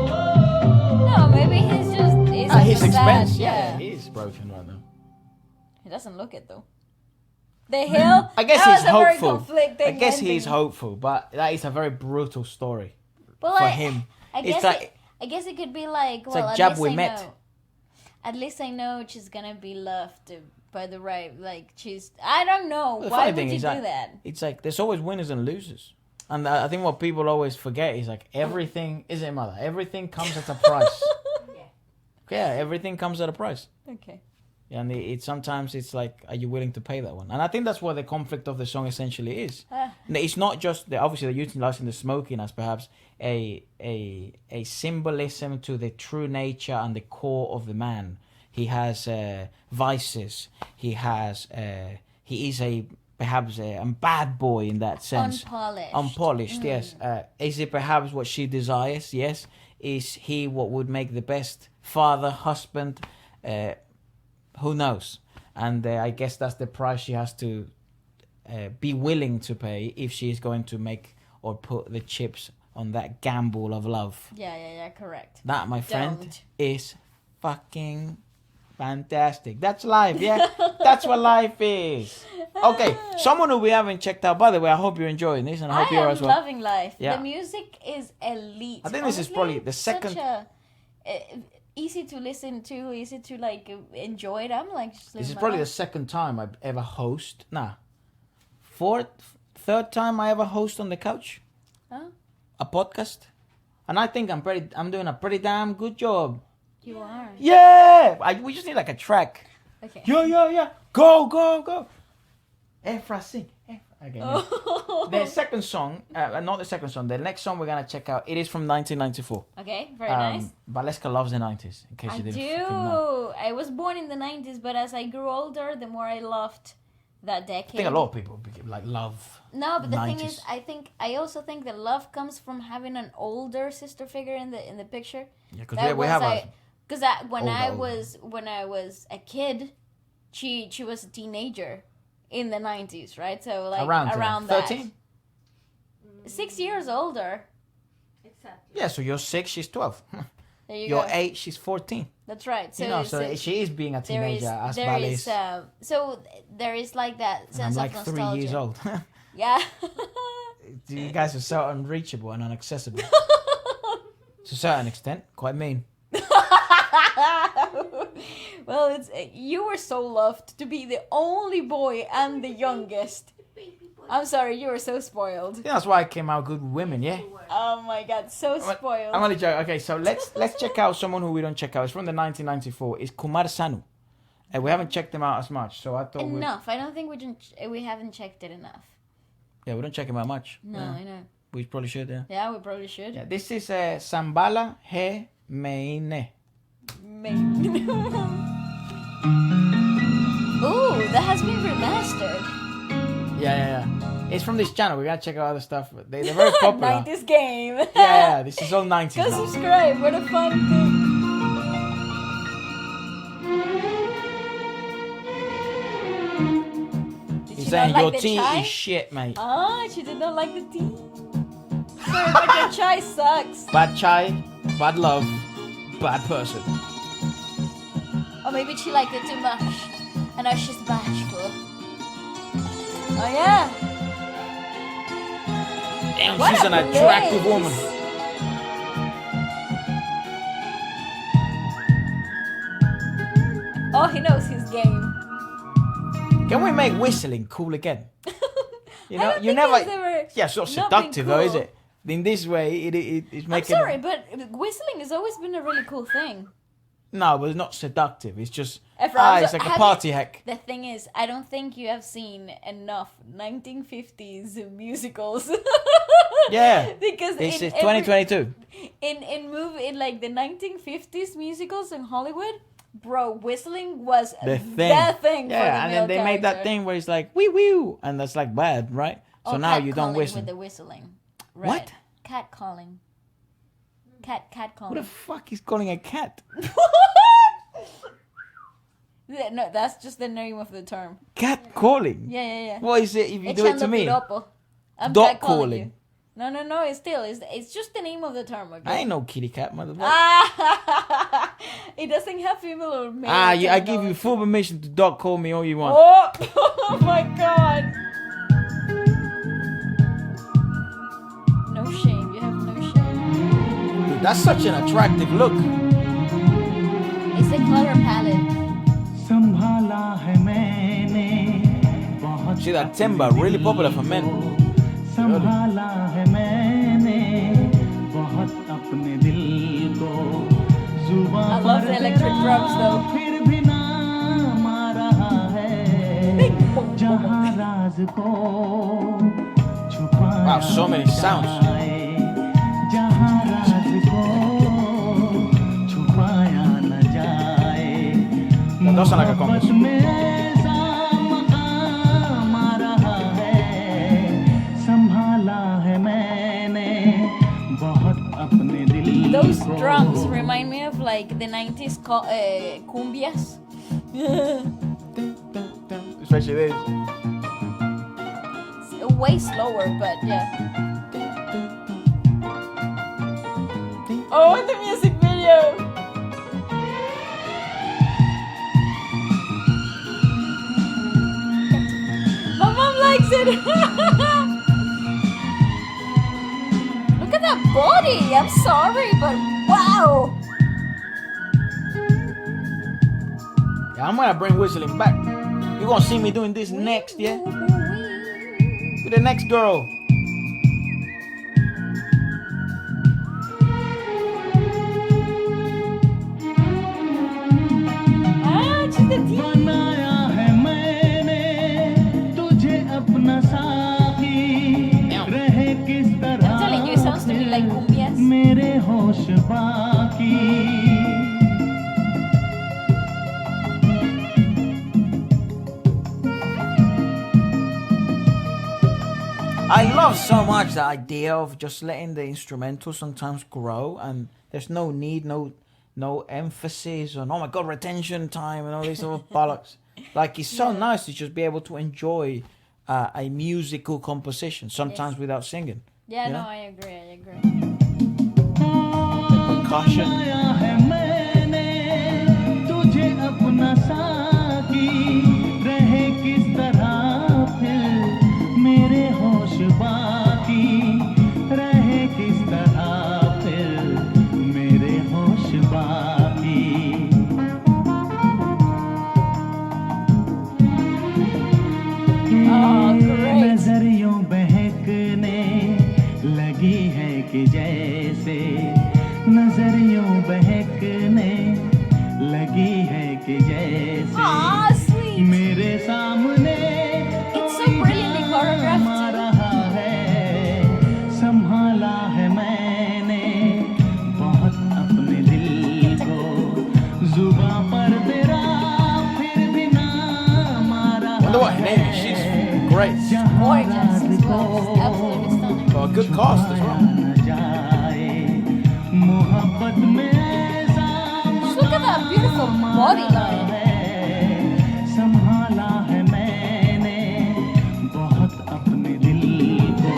No, maybe he's just. He's At his also expense. sad. Yeah, he is broken right now. He doesn't look it though. The hill. I guess that he's was a very hopeful. conflicting I guess he's ending. hopeful, but that is a very brutal story But for like, him. I It's guess like I guess it could be like, well, like at Jab least we I met. know. At least I know she's gonna be loved by the right. Like she's. I don't know. the Why funny would thing you is do that that? it's like there's always winners and losers, and I think what people always forget is like everything is it, mother. Everything comes at a price. Yeah, everything comes at a price. Okay. And it sometimes it's like, are you willing to pay that one? And I think that's what the conflict of the song essentially is. And it's not just obviously they're utilizing the smoking as perhaps a symbolism to the true nature and the core of the man. He has vices. He is perhaps a bad boy in that sense. Unpolished. Yes. Is it perhaps what she desires? Yes. Is he what would make the best father, husband? Who knows? And I guess that's the price she has to be willing to pay if she is going to make or put the chips on that gamble of love. Yeah, correct. That, my friend, Don't. is fucking fantastic. That's life, yeah? That's what life is. Okay, someone who we haven't checked out, by the way, I hope you're enjoying this and I hope I you're am as well. loving life. Yeah. The music is elite. I think this is probably the second- Such easy to listen to, easy to like enjoy it. I'm like, just This living is my probably the life. second time I've ever third time I ever host on the couch. Huh? A podcast. And I think I'm doing a pretty damn good job. You are. Yeah! We just need like a track. Okay. Yeah. Go. Efra, sing. Okay. Oh. The second song, not the second song, the next song we're going to check out, it is from 1994. Okay, very nice. Valeska loves the 90s, in case I you didn't do. fucking know. I was born in the 90s, but as I grew older, the more I loved that decade. I think a lot of people love. No, but the thing 90s. is, I also think that love comes from having an older sister figure in the picture. Yeah, because we have when older. when I was a kid, she was a teenager in the 90s, right? So like around that. 13? 6 years older. Yeah, so you're 6, she's 12. There you You're go. 8, she's 14. That's right. So, So she is being a there is teenager as there Val is is. so there is like that And I'm sense like of 3 nostalgia. years old. Yeah. You guys are so unreachable and inaccessible. To a certain extent, quite mean. Well, it's you were so loved to be the only boy and the youngest. I'm sorry, you were so spoiled. Yeah, that's why I came out good with women, yeah? Oh my god, so spoiled. I'm only joking. Okay, so let's check out someone who we don't check out. It's from the 1994. It's Kumar Sanu. We haven't checked them out as much, so I thought enough. I don't think we haven't checked it enough. Yeah, we don't check them out much. No, I know. We probably should, yeah. Yeah, we probably should. Yeah, this is Sambhala He Maine. Maybe. Ooh, that has been remastered. Yeah. It's from this channel. We gotta check out other stuff. They're very popular. 90s game. Yeah, this is all 90s. Go subscribe. What a fun thing. He's saying your tea is shit, mate. Ah, she did not like the tea. Sorry, but your chai sucks. Bad chai, bad love, bad person. Or maybe she liked it too much. And now she's bashful. Oh yeah. Damn, What she's a an attractive place. woman. Oh, he knows his game. Can we make whistling cool again? You know, I don't you think never. it's ever Yeah, it's not not been seductive though, is cool. it? In this way, it's I'm making. sorry, but whistling has always been a really cool thing. No, but it's not seductive. It's just. Efra, It's like a party hack. The thing is, I don't think you have seen enough 1950s musicals. Yeah. Because It's in 2022. in like the 1950s musicals in Hollywood, bro, whistling was The thing. for the Yeah, and male then they made that character. thing where it's like wee wee, and that's like bad, right? So Oh, now cat you don't calling whistle. with the whistling. Right. What? Cat calling. Cat Who calling. the fuck is calling a cat? Yeah, no, that's just the name of the term. Cat calling? Yeah. What is it if you do it to me? I'm Dog cat calling calling. you. No, it's just the name of the term, okay? I ain't no kitty cat, motherfucker. Ah, it doesn't have female or male. I give you terminology. full permission to dog call me all you want. Oh my god. No shame, you have no shame. Dude, that's such an attractive look. It's a color palette. संभाला है मैंने बहुत See that timber, really popular for men. संभाला है मैंने बहुत अपने दिल को जुबां I love the पर electric तेरा drums though. फिर भी नाम आ रहा है जहाँ राज को छुपाया Wow, so many sounds. जाए, जहाँ राज को छुपाया न जाए That does sound like a मोहब्बत converse. में ऐसा मकाम आ रहा है संभाला है मैंने बहुत अपने दिल Those को drums remind me of like the 90s cumbias. Especially this. It's way slower, but yeah. Oh, the music video! My mom likes it! Look at that body! I'm sorry, but wow! Yeah, I'm gonna bring whistling back. You're gonna see me doing this next, yeah? With the next girl. Ah, she's the deep. बनाया है मैंने तुझे अपना साथी रहे किस तरह I'm telling you, it sounds to me like cumbias. मेरे होश बाकी I love so much the idea of just letting the instrumental sometimes grow, and there's no need, no emphasis on, oh my god, retention time and all these sort of bollocks. Like, it's so nice to just be able to enjoy a musical composition, sometimes without singing. Yeah, You no, know? I agree. The percussion. बनाया है मैंने तुझे अपना साथी रहे किस तरह फिर मेरे होश बाकी रहे किस तरह फिर मेरे होश बाकी Oh, great. नजरियों बहकने लगी है कि जैसे नजरियों बहकने लगी है कि जैसे she's great. Gorgeous as well. She's absolutely stunning. Well, a good cast as well. Just look at that beautiful body line. संभाला है मैंने बहुत अपने दिल को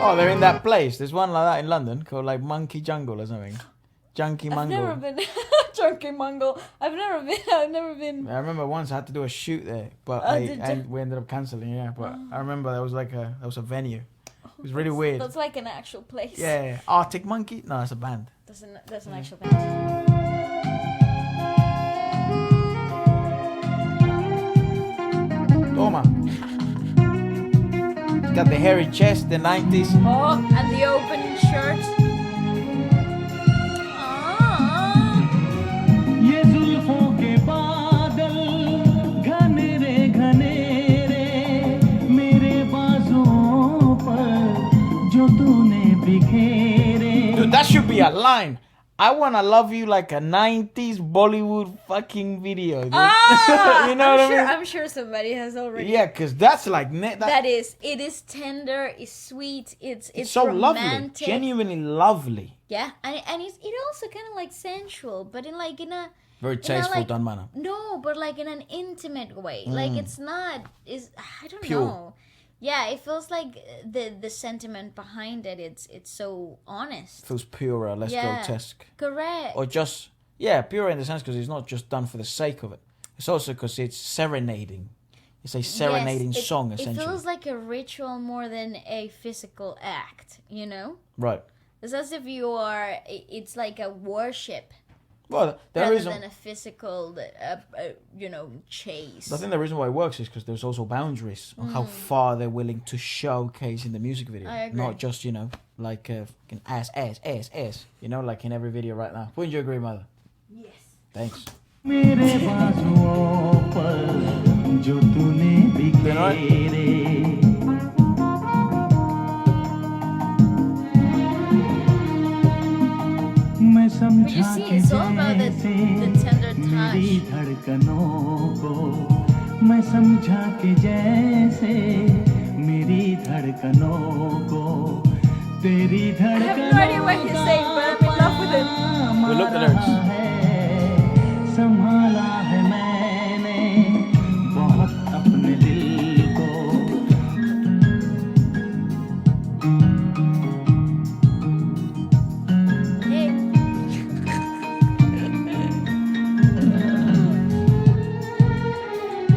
Oh, they're in that place. There's one like that in London called like Monkey Jungle or something. Junkie I've Mungle. never been Junkie Mungle. I've never been. I remember once I had to do a shoot there, but we ended up cancelling. Yeah, but I remember there was a venue. It was really weird. That's like an actual place. Yeah, Arctic Monkey. No, it's a band. That's an actual band. Toma. It's got the hairy chest, the 90s. Oh, and the open shirt. ये जुल्फों के बादल घनेरे घनेरे मेरे बाजुओं पर जो तूने बिखेरे. Dude, that should be a line. I wanna love you like a 90s Bollywood fucking video. Dude. You know what I mean? I'm sure somebody has already. Yeah, because that's like It is tender, it's sweet, it's so romantic. lovely, genuinely lovely. Yeah, and it also kind of like sensual, but in a Very tasteful, like, done manner. No, but like in an intimate way. Like it's not I don't Pure. know. Yeah, it feels like the sentiment behind it. It's so honest. Feels purer, less grotesque. Correct. Or just pure in the sense because it's not just done for the sake of it. It's also because it's serenading. It's a serenading song essentially. It feels like a ritual more than a physical act. You know. Right. It's as if you are. It's like a worship. Well, rather than a physical, chase. I think the reason why it works is because there's also boundaries on how far they're willing to showcase in the music video. I agree. Not just, like ass, like in every video right now. Wouldn't you agree, Mother? Yes. Thanks. मेरे बाजुओं पर जो तूने बिखेरे मैं समझा के जैसे मेरी धड़कनों को मैं समझा के जैसे मेरी धड़कनों को तेरी धड़कनों का संभाला है मैंने बहुत अपने दिल को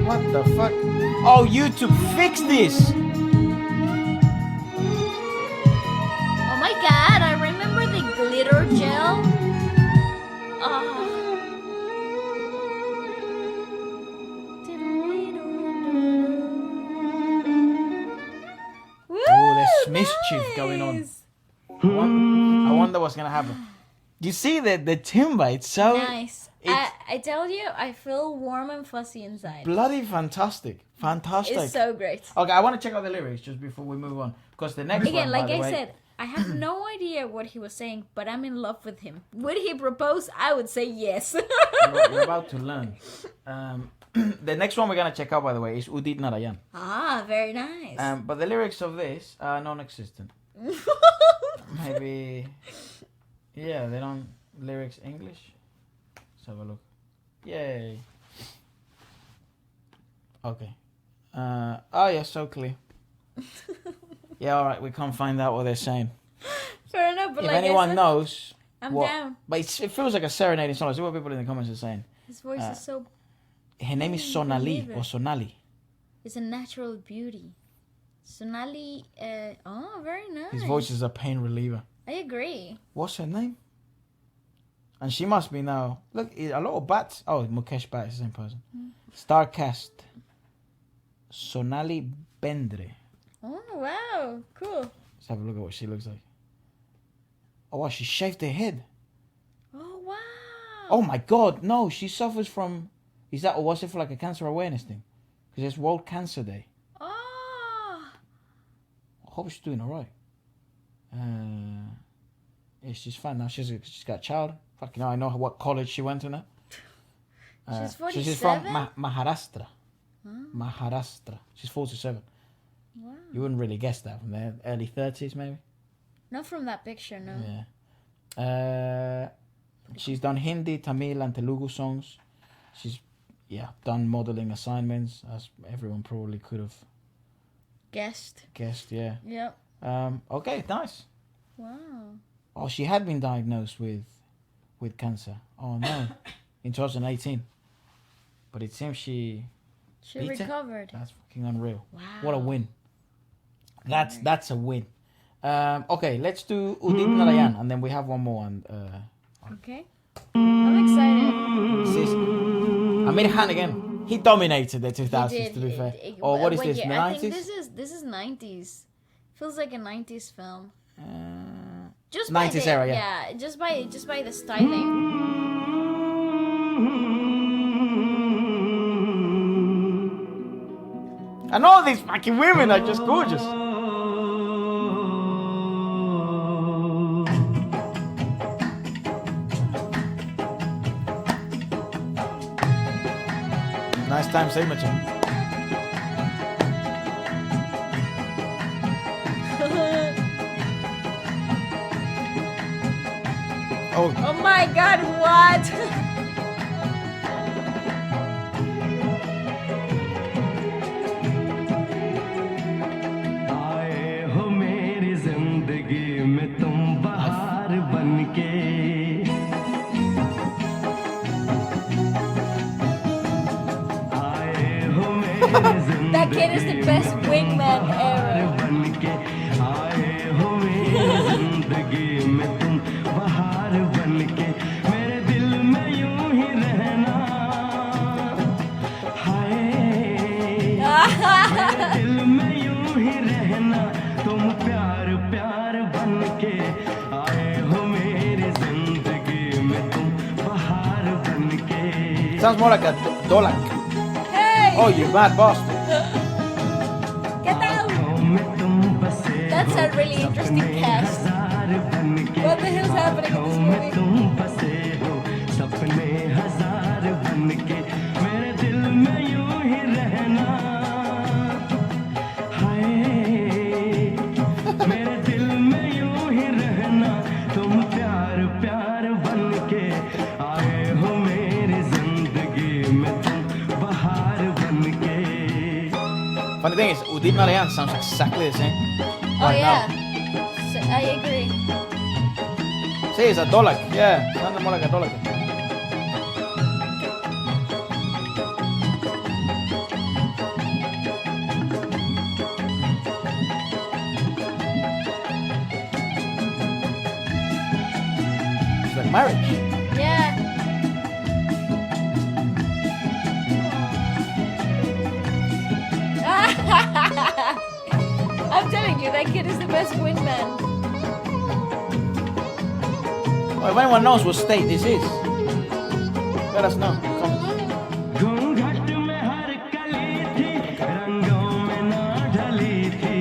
What the fuck? Oh, YouTube, fix this! Oh my god, I remember the glitter gel. Mischief going on. I wonder what's gonna happen. You see the timbre? It's so nice. I tell you, I feel warm and fuzzy inside. Bloody fantastic. It's so great. Okay, I want to check out the lyrics just before we move on because the next again, one, like I said, I have no idea what he was saying, but I'm in love with him. Would he propose? I would say yes. You're about to learn. The next one we're gonna check out, by the way, is Udit Narayan. Ah, very nice. But the lyrics of this are non-existent. Maybe, yeah, they don't lyrics English. Let's have a look. Yay. Okay. Oh yeah, so clear. Yeah, all right. We can't find out what they're saying. Fair enough. But if like anyone knows, I'm down. But it feels like a serenading song. See what people in the comments are saying. His voice is so. Her name is Sonali or Sonali. It's a natural beauty. Sonali. Oh, very nice. His voice is a pain reliever. I agree. What's her name? And she must be now. Look, a lot of bats. Oh, Mukesh Bhatt is the same person. Star cast. Sonali Bendre. Oh wow, cool. Let's have a look at what she looks like. Oh wow, she shaved her head. Oh wow. Oh my God, no, she suffers from. Is that or was it for like a cancer awareness thing? Because it's World Cancer Day. Oh. I hope she's doing alright. she's fine now. She's got a child. Fucking hell, I know what college she went to now. She's 47? She's from Maharashtra. Maharashtra. She's 47. Wow. You wouldn't really guess that from there. Early 30s, maybe? Not from that picture, no. Yeah. She's done Hindi, Tamil, and Telugu songs. She's, done modeling assignments, as everyone probably could have Guessed, yeah. Yep. Okay, nice. Wow. Oh, she had been diagnosed with cancer. Oh, no. In 2018. But it seems she beat recovered. That's fucking unreal. Wow. What a win. That's a win. Okay, let's do Udit Narayan, and then we have one more. Okay. I'm excited. This is Aamir Khan again. He dominated the 2000s, to be fair. What is this, the 90s? I think this is 90s. Feels like a 90s film. Just 90s era, yeah. Yeah, just by the styling. And all these fucking women are just gorgeous. Nice time signature. Oh my God, what? आए हो मेरी जिंदगी में तुम बहार बनके आए हो मेरी जिंदगी That kid is the best wingman ever. बनके आए हो मेरी जिंदगी में तुम बहार बनके मेरे दिल में यूं ही रहना हाय मेरे दिल में यूं ही रहना तुम प्यार प्यार बनके आए हो मेरी जिंदगी में तुम बहार बनके sounds more like a Dolak. Hey! Oh, you mad bastard. Get out! That's a really interesting cast. What the hell's happening in this movie? तुम बसे हो सपने हजार बनके मेरे दिल में यूं ही रहना हाय मेरे दिल में यूं ही रहना तुम प्यार प्यार बनके आए हो मेरी जिंदगी में तुम बहार बनके Funny thing is, Udit Narayan sounds exactly the same. Oh yeah, I agree. See, it's a Dolak. Yeah, sounds more like a Dolak. It's like marriage. Yeah. I'm telling you, that kid is the best wingman. Well, if anyone knows what state this is, let us know in the comments. घूंघट में हर कली थी रंगों में ना ढली थी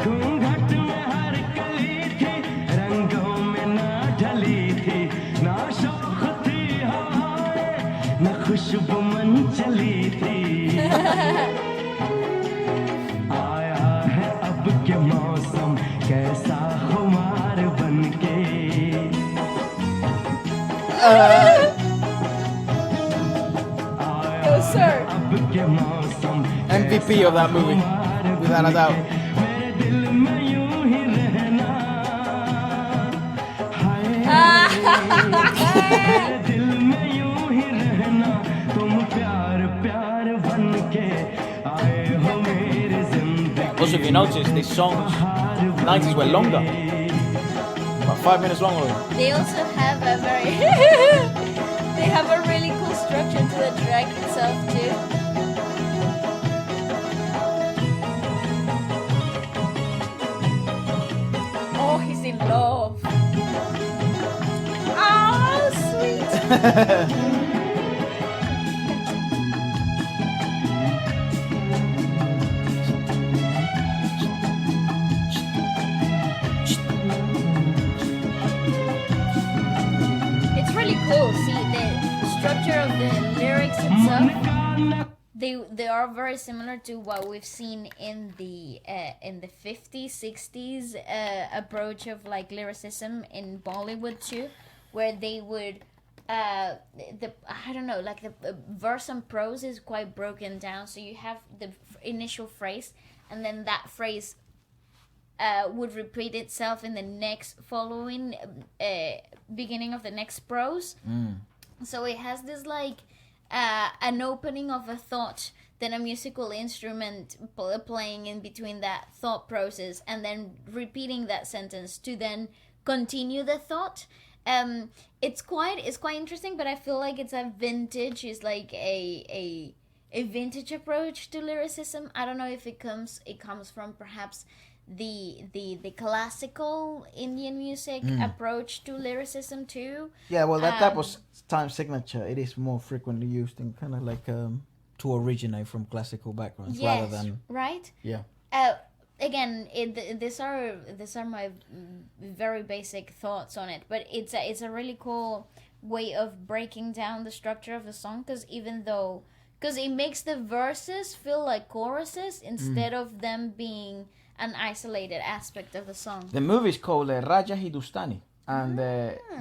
घूंघट में हर कली थी रंगों में ना ढली थी ना शौक थी हवाएं न खुशबू मन चली थी आया है अब के मौसम कैसा खुमार बनके Oh, sir. अब के मौसम MVP of that movie, without a doubt. मेरे दिल में यूं ही रहना हाय मेरे दिल में यूं ही रहना तुम प्यार प्यार बनके आए हो मेरी जिंदगी Also, if you notice, these songs, 90s were longer. About 5 minutes longer. They also have a very they have a really cool structure to the track itself too. Oh, he's in love. Oh, sweet. are very similar to what we've seen in the 50s, 60s approach of like lyricism in Bollywood too, where they would I don't know, like the verse and prose is quite broken down. So you have the initial phrase, and then that phrase would repeat itself in the next following beginning of the next prose. So it has this like an opening of a thought, then a musical instrument playing in between that thought process, and then repeating that sentence to then continue the thought. It's quite interesting, but I feel like it's a like a vintage approach to lyricism. I don't know if it comes from perhaps the classical Indian music approach to lyricism too. Yeah, well, that type of time signature, it is more frequently used in kind of like to originate from classical backgrounds rather than right. Yeah. Again, these are my very basic thoughts on it, but it's a really cool way of breaking down the structure of the song, because it makes the verses feel like choruses instead of them being an isolated aspect of the song. The movie is called Raja Hindustani, and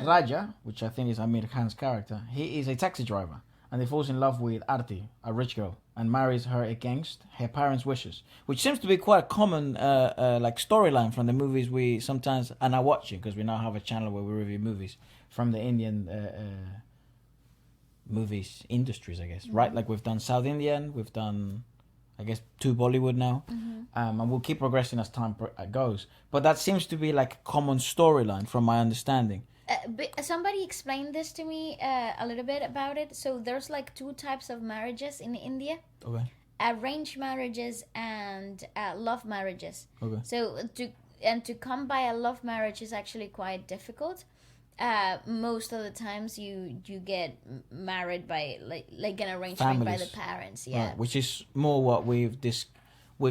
Raja, which I think is Aamir Khan's character, he is a taxi driver, and he falls in love with Arti, a rich girl, and marries her against her parents' wishes, which seems to be quite a common like storyline from the movies we sometimes are now watching, because we now have a channel where we review movies from the Indian movies industries, I guess, right? Like we've done South Indian, we've done, I guess, 2 Bollywood now, and we'll keep progressing as time goes. But that seems to be like a common storyline from my understanding. Somebody explained this to me a little bit about it. So there's like 2 types of marriages in India. Okay. Arranged marriages and love marriages. Okay. So to come by a love marriage is actually quite difficult. Most of the times you get married by like an arrangement by the parents, right, which is more what we've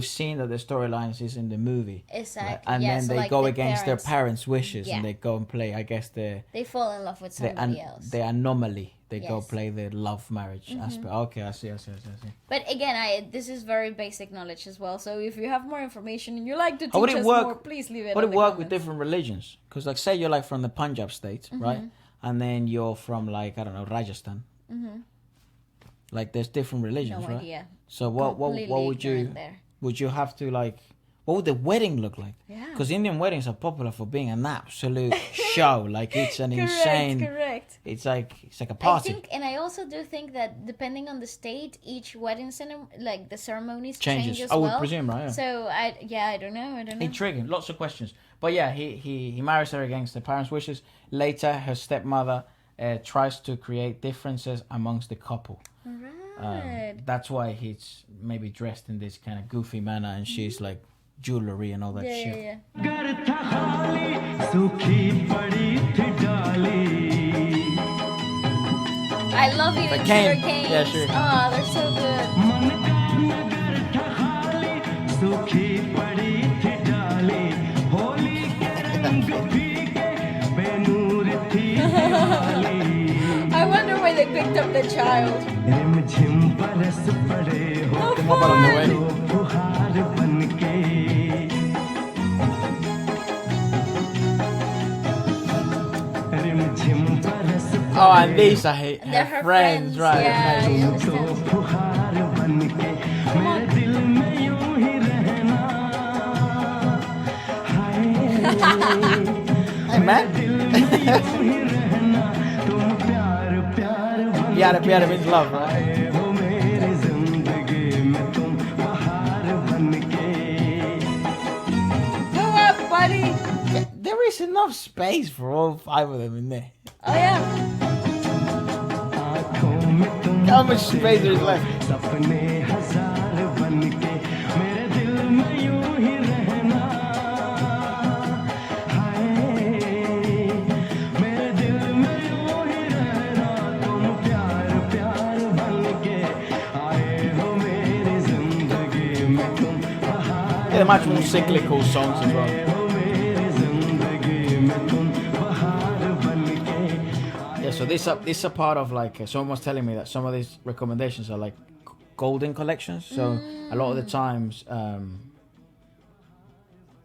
seen that the storylines is in the movie, exactly, and then they go against their parents' wishes, and they go and play, I guess, they fall in love with somebody else. The anomaly, they go play the love marriage aspect. Okay, I see. But again, this is very basic knowledge as well, so if you have more information and you like to teach us more, please leave it. Would it work with different religions? Because like say you're like from the Punjab state, right, and then you're from like, I don't know, Rajasthan, like there's different religions, right? Idea. So what would you have to like, what would the wedding look like? Yeah. Because Indian weddings are popular for being an absolute show. Like it's an insane. Correct. It's like a party. I also do think that depending on the state, each wedding like the ceremonies changes as I well. would presume, right? Yeah. So I don't know. Intriguing. Lots of questions. But yeah, he marries her against her parents' wishes. Later, her stepmother tries to create differences amongst the couple. Right. That's why he's maybe dressed in this kind of goofy manner, and she's like jewelry and all that shit. Yeah. I love eating sugar canes. Yeah, sure. Oh, they're so good. I wonder where they picked up the child. Oh, and these are her friends, right? Yeah, Hey, man. Pyar means love, right? Go up, buddy. There is enough space for all 5 of them in there. Oh yeah. How much space there is left? Yeah, they're much more cyclical songs as well. Yeah, so this is a part of like someone was telling me that some of these recommendations are like golden collections. So a lot of the times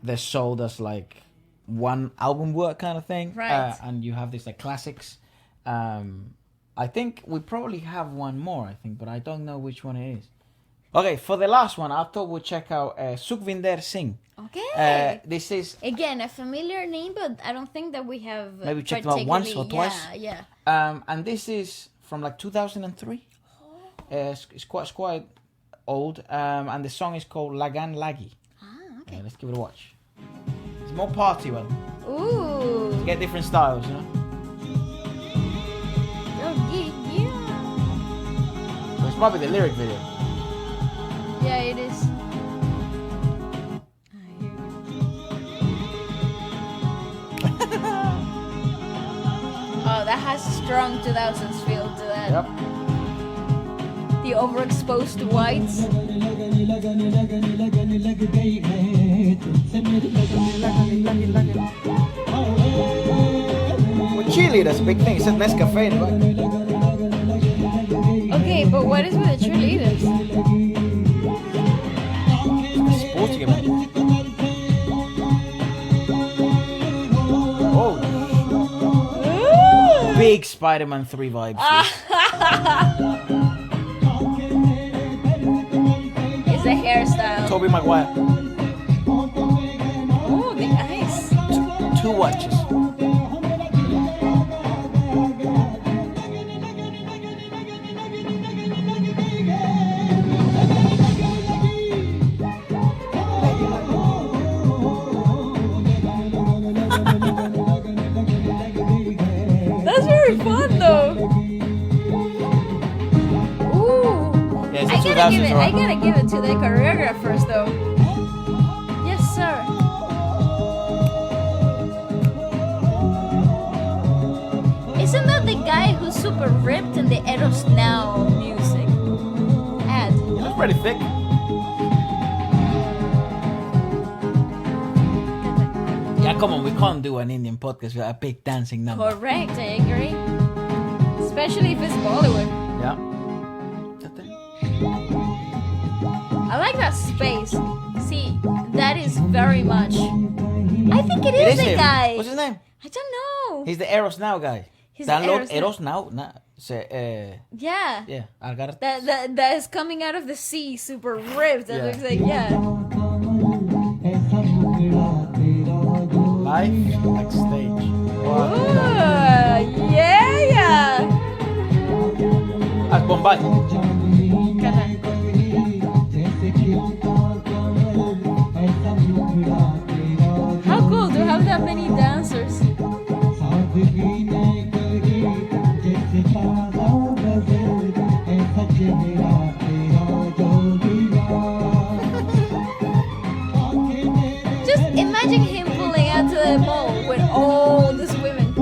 they're sold as like one album work kind of thing. Right. And you have these like classics. I think we probably have one more, I think, but I don't know which one it is. Okay, for the last one, I thought we'd check out Sukhwinder Singh. Okay. This is... Again, a familiar name, but I don't think that we have... Maybe checked out once or twice. Yeah. And this is from like 2003. It's quite old. And the song is called Lagan Lagi. Okay. Let's give it a watch. It's more party one. Ooh. To get different styles, you know? Oh, yeah. So it's probably the lyric video. Yeah, it is. Oh, that has a strong 2000s feel to that. Yep. The overexposed whites. With chili, that's a big thing. It says Nescafe in the back. Okay, but what is with the cheerleaders? Sporting event. Oh. Big Spider-Man 3 vibes. It's a hairstyle. Tobey Maguire. Oh, the eyes. Two watches. That's very fun though. Ooh. Yeah, it's I gotta give it. right? I gotta give it to the choreographers though. Yes, sir. Isn't that the guy who's super ripped in the Eros Now music ad? That's pretty thick. Yeah, come on, we can't do an Indian podcast with a big dancing number. Correct, I agree. Especially if it's Bollywood. Yeah. I like that space. See, that is very much. I think it is the him. guy. What's his name? I don't know. He's the Eros Now guy. He's the Download Eros Eros Now. Yeah. Yeah, I got it. That is coming out of the sea, super ripped. That Yeah. looks like Live like stage. Wow. Ooh, yeah. That's Bombay. How cool to have that many dancers. Just imagine him pulling out to the mall with all these women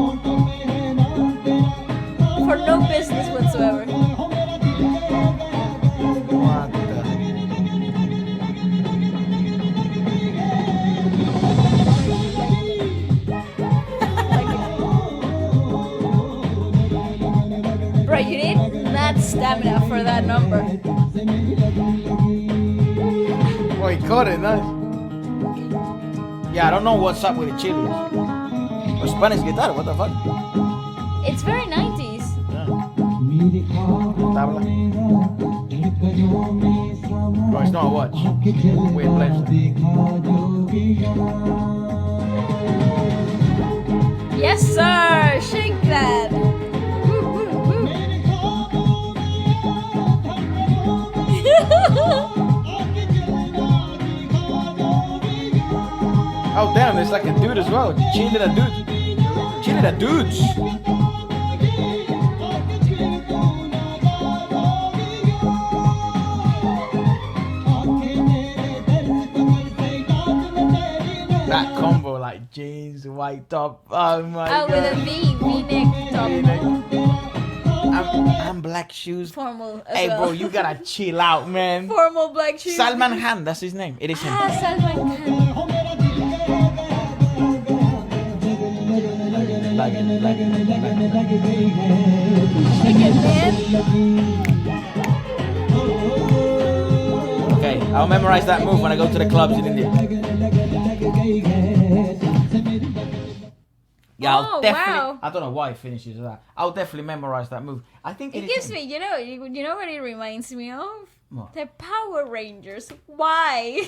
for no business whatsoever. What the? Bro, you need mad stamina for that number. Oh, he caught it, nice. Yeah, I don't know what's up with the chilis. Or Spanish guitar, what the fuck? It's very 90s. Tabla. Bro, it's not a watch. Weird place. Yes, sir. Shake that. Woo, woo, woo. Oh damn, there's like a dude as well. Chili the dude. Chili the dudes. That combo, like jeans, white top. Oh my god. With a V-neck top. And black shoes. Formal as Hey well. bro, you gotta chill out, man. Formal black shoes. Salman Khan, that's his name. It is him. Salman Khan. Shake it, man. I'll memorize that move when I go to the clubs in India. Yeah, I'll definitely. Wow. I don't know why it finishes with that. I'll definitely memorize that move. I think It gives me, you know what it reminds me of? What? The Power Rangers. Why?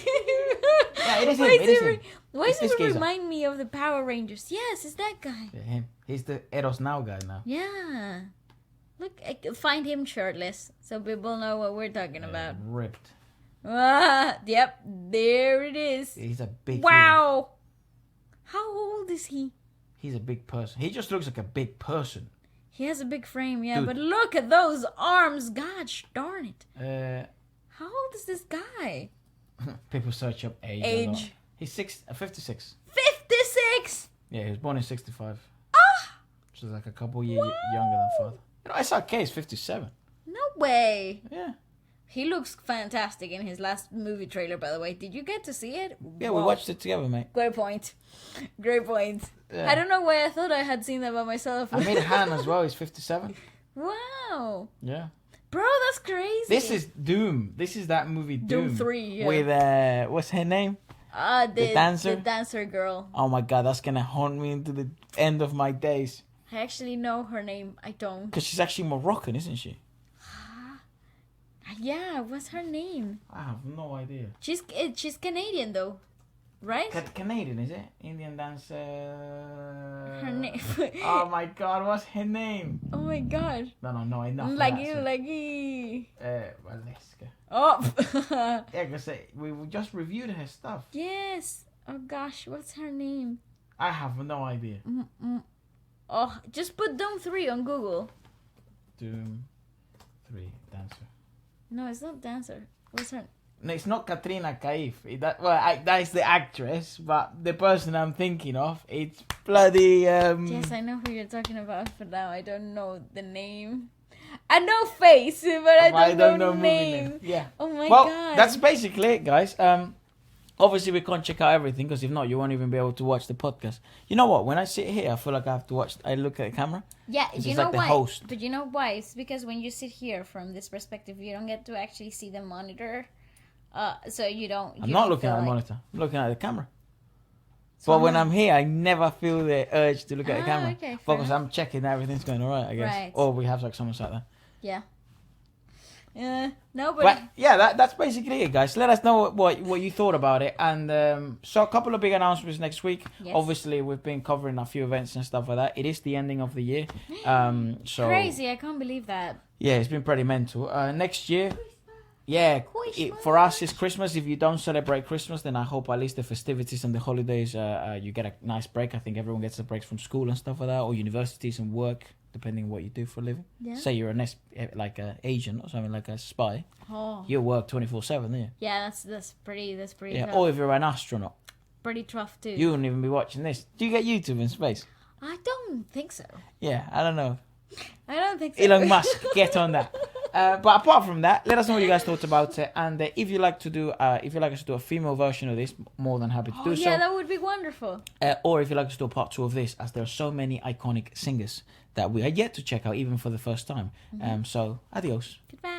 Yeah, it is him. Why It is him. Why It's does this it geezer. remind me of the Power Rangers? Yes, it's that guy. Yeah, him. He's the Eros Now guy now. Yeah. Look, I can find him shirtless so people know what we're talking about. Ripped. Yep, there it is. He's a big. Wow. How old is he? He's a big person. He just looks like a big person. He has a big frame, yeah, Dude. but look at those arms. Gosh darn it. Uh, How old is this guy? people search up age. a lot. Age. He's 56. 56! Yeah, he was born in 65. Ah! So he's like a couple years younger than father. You know, SRK is 57. No way. Yeah. He looks fantastic in his last movie trailer, by the way. Did you get to see it? Yeah, we Wow. watched it together, mate. Great point. Great point. Yeah. I don't know why I thought I had seen that by myself. Amir Han as well. He's 57. Wow. Yeah. Bro, that's crazy. This is Doom. This is that movie Doom. Doom 3, yeah. With, what's her name? the dancer? The dancer girl. Oh my god, that's gonna haunt me into the end of my days. I actually know her name. I don't. Because she's actually Moroccan, isn't she? Yeah, what's her name? I have no idea. She's Canadian though, right? Canadian, is it? Indian dancer. Her name. Oh my god, what's her name? Oh my god. No, enough. Lagi. Waleska. Oh. Yeah, because we just reviewed her stuff. Yes. Oh gosh, what's her name? I have no idea. Oh, just put Doom 3 on Google. Doom 3 dancer. No, it's not dancer. What's her? No, it's not Katrina Kaif. That is the actress, but the person I'm thinking of, it's bloody. Yes, I know who you're talking about, but now I don't know the name. I know face, but I don't know movie name. Yeah. Oh my Well, god. that's basically it, guys. Obviously we can't check out everything because if not, you won't even be able to watch the podcast. You know what? When I sit here, I feel like I have to watch. I look at the camera. Yeah, This you is know like the why? host. But you know why? It's because when you sit here from this perspective, you don't get to actually see the monitor. So you don't. I'm not looking at the monitor. I'm looking at the camera. So But when I'm here, I never feel the urge to look at the camera okay, fair because enough. I'm checking that everything's going all right, I guess. Right. Or we have like someone sat there. Yeah. No, but But yeah, that's basically it, guys. Let us know what you thought about it. And so a couple of big announcements next week. Yes. Obviously, we've been covering a few events and stuff like that. It is the ending of the year. So crazy! I can't believe that. yeah, it's been pretty mental. Next year, yeah, for us it's Christmas. If you don't celebrate Christmas, then I hope at least the festivities and the holidays, you get a nice break. I think everyone gets a break from school and stuff like that, or universities and work, depending on what you do for a living. Yeah. Say you're an like an agent or something, like a spy. Oh. You work 24/7, don't you? Yeah, that's pretty Yeah. tough. Or if you're an astronaut, Pretty tough too. you wouldn't even be watching this. Do you get YouTube in space? I don't think so. Yeah, I don't know. I don't think so. Elon Musk, get on that. But apart from that, let us know what you guys thought about it. And if you like to do, if you like us to do a female version of this, more than happy to do yeah, so. that would be wonderful. Or if you like us to do a part 2 of this, as there are so many iconic singers that we are yet to check out, even for the first time. So adios. Goodbye.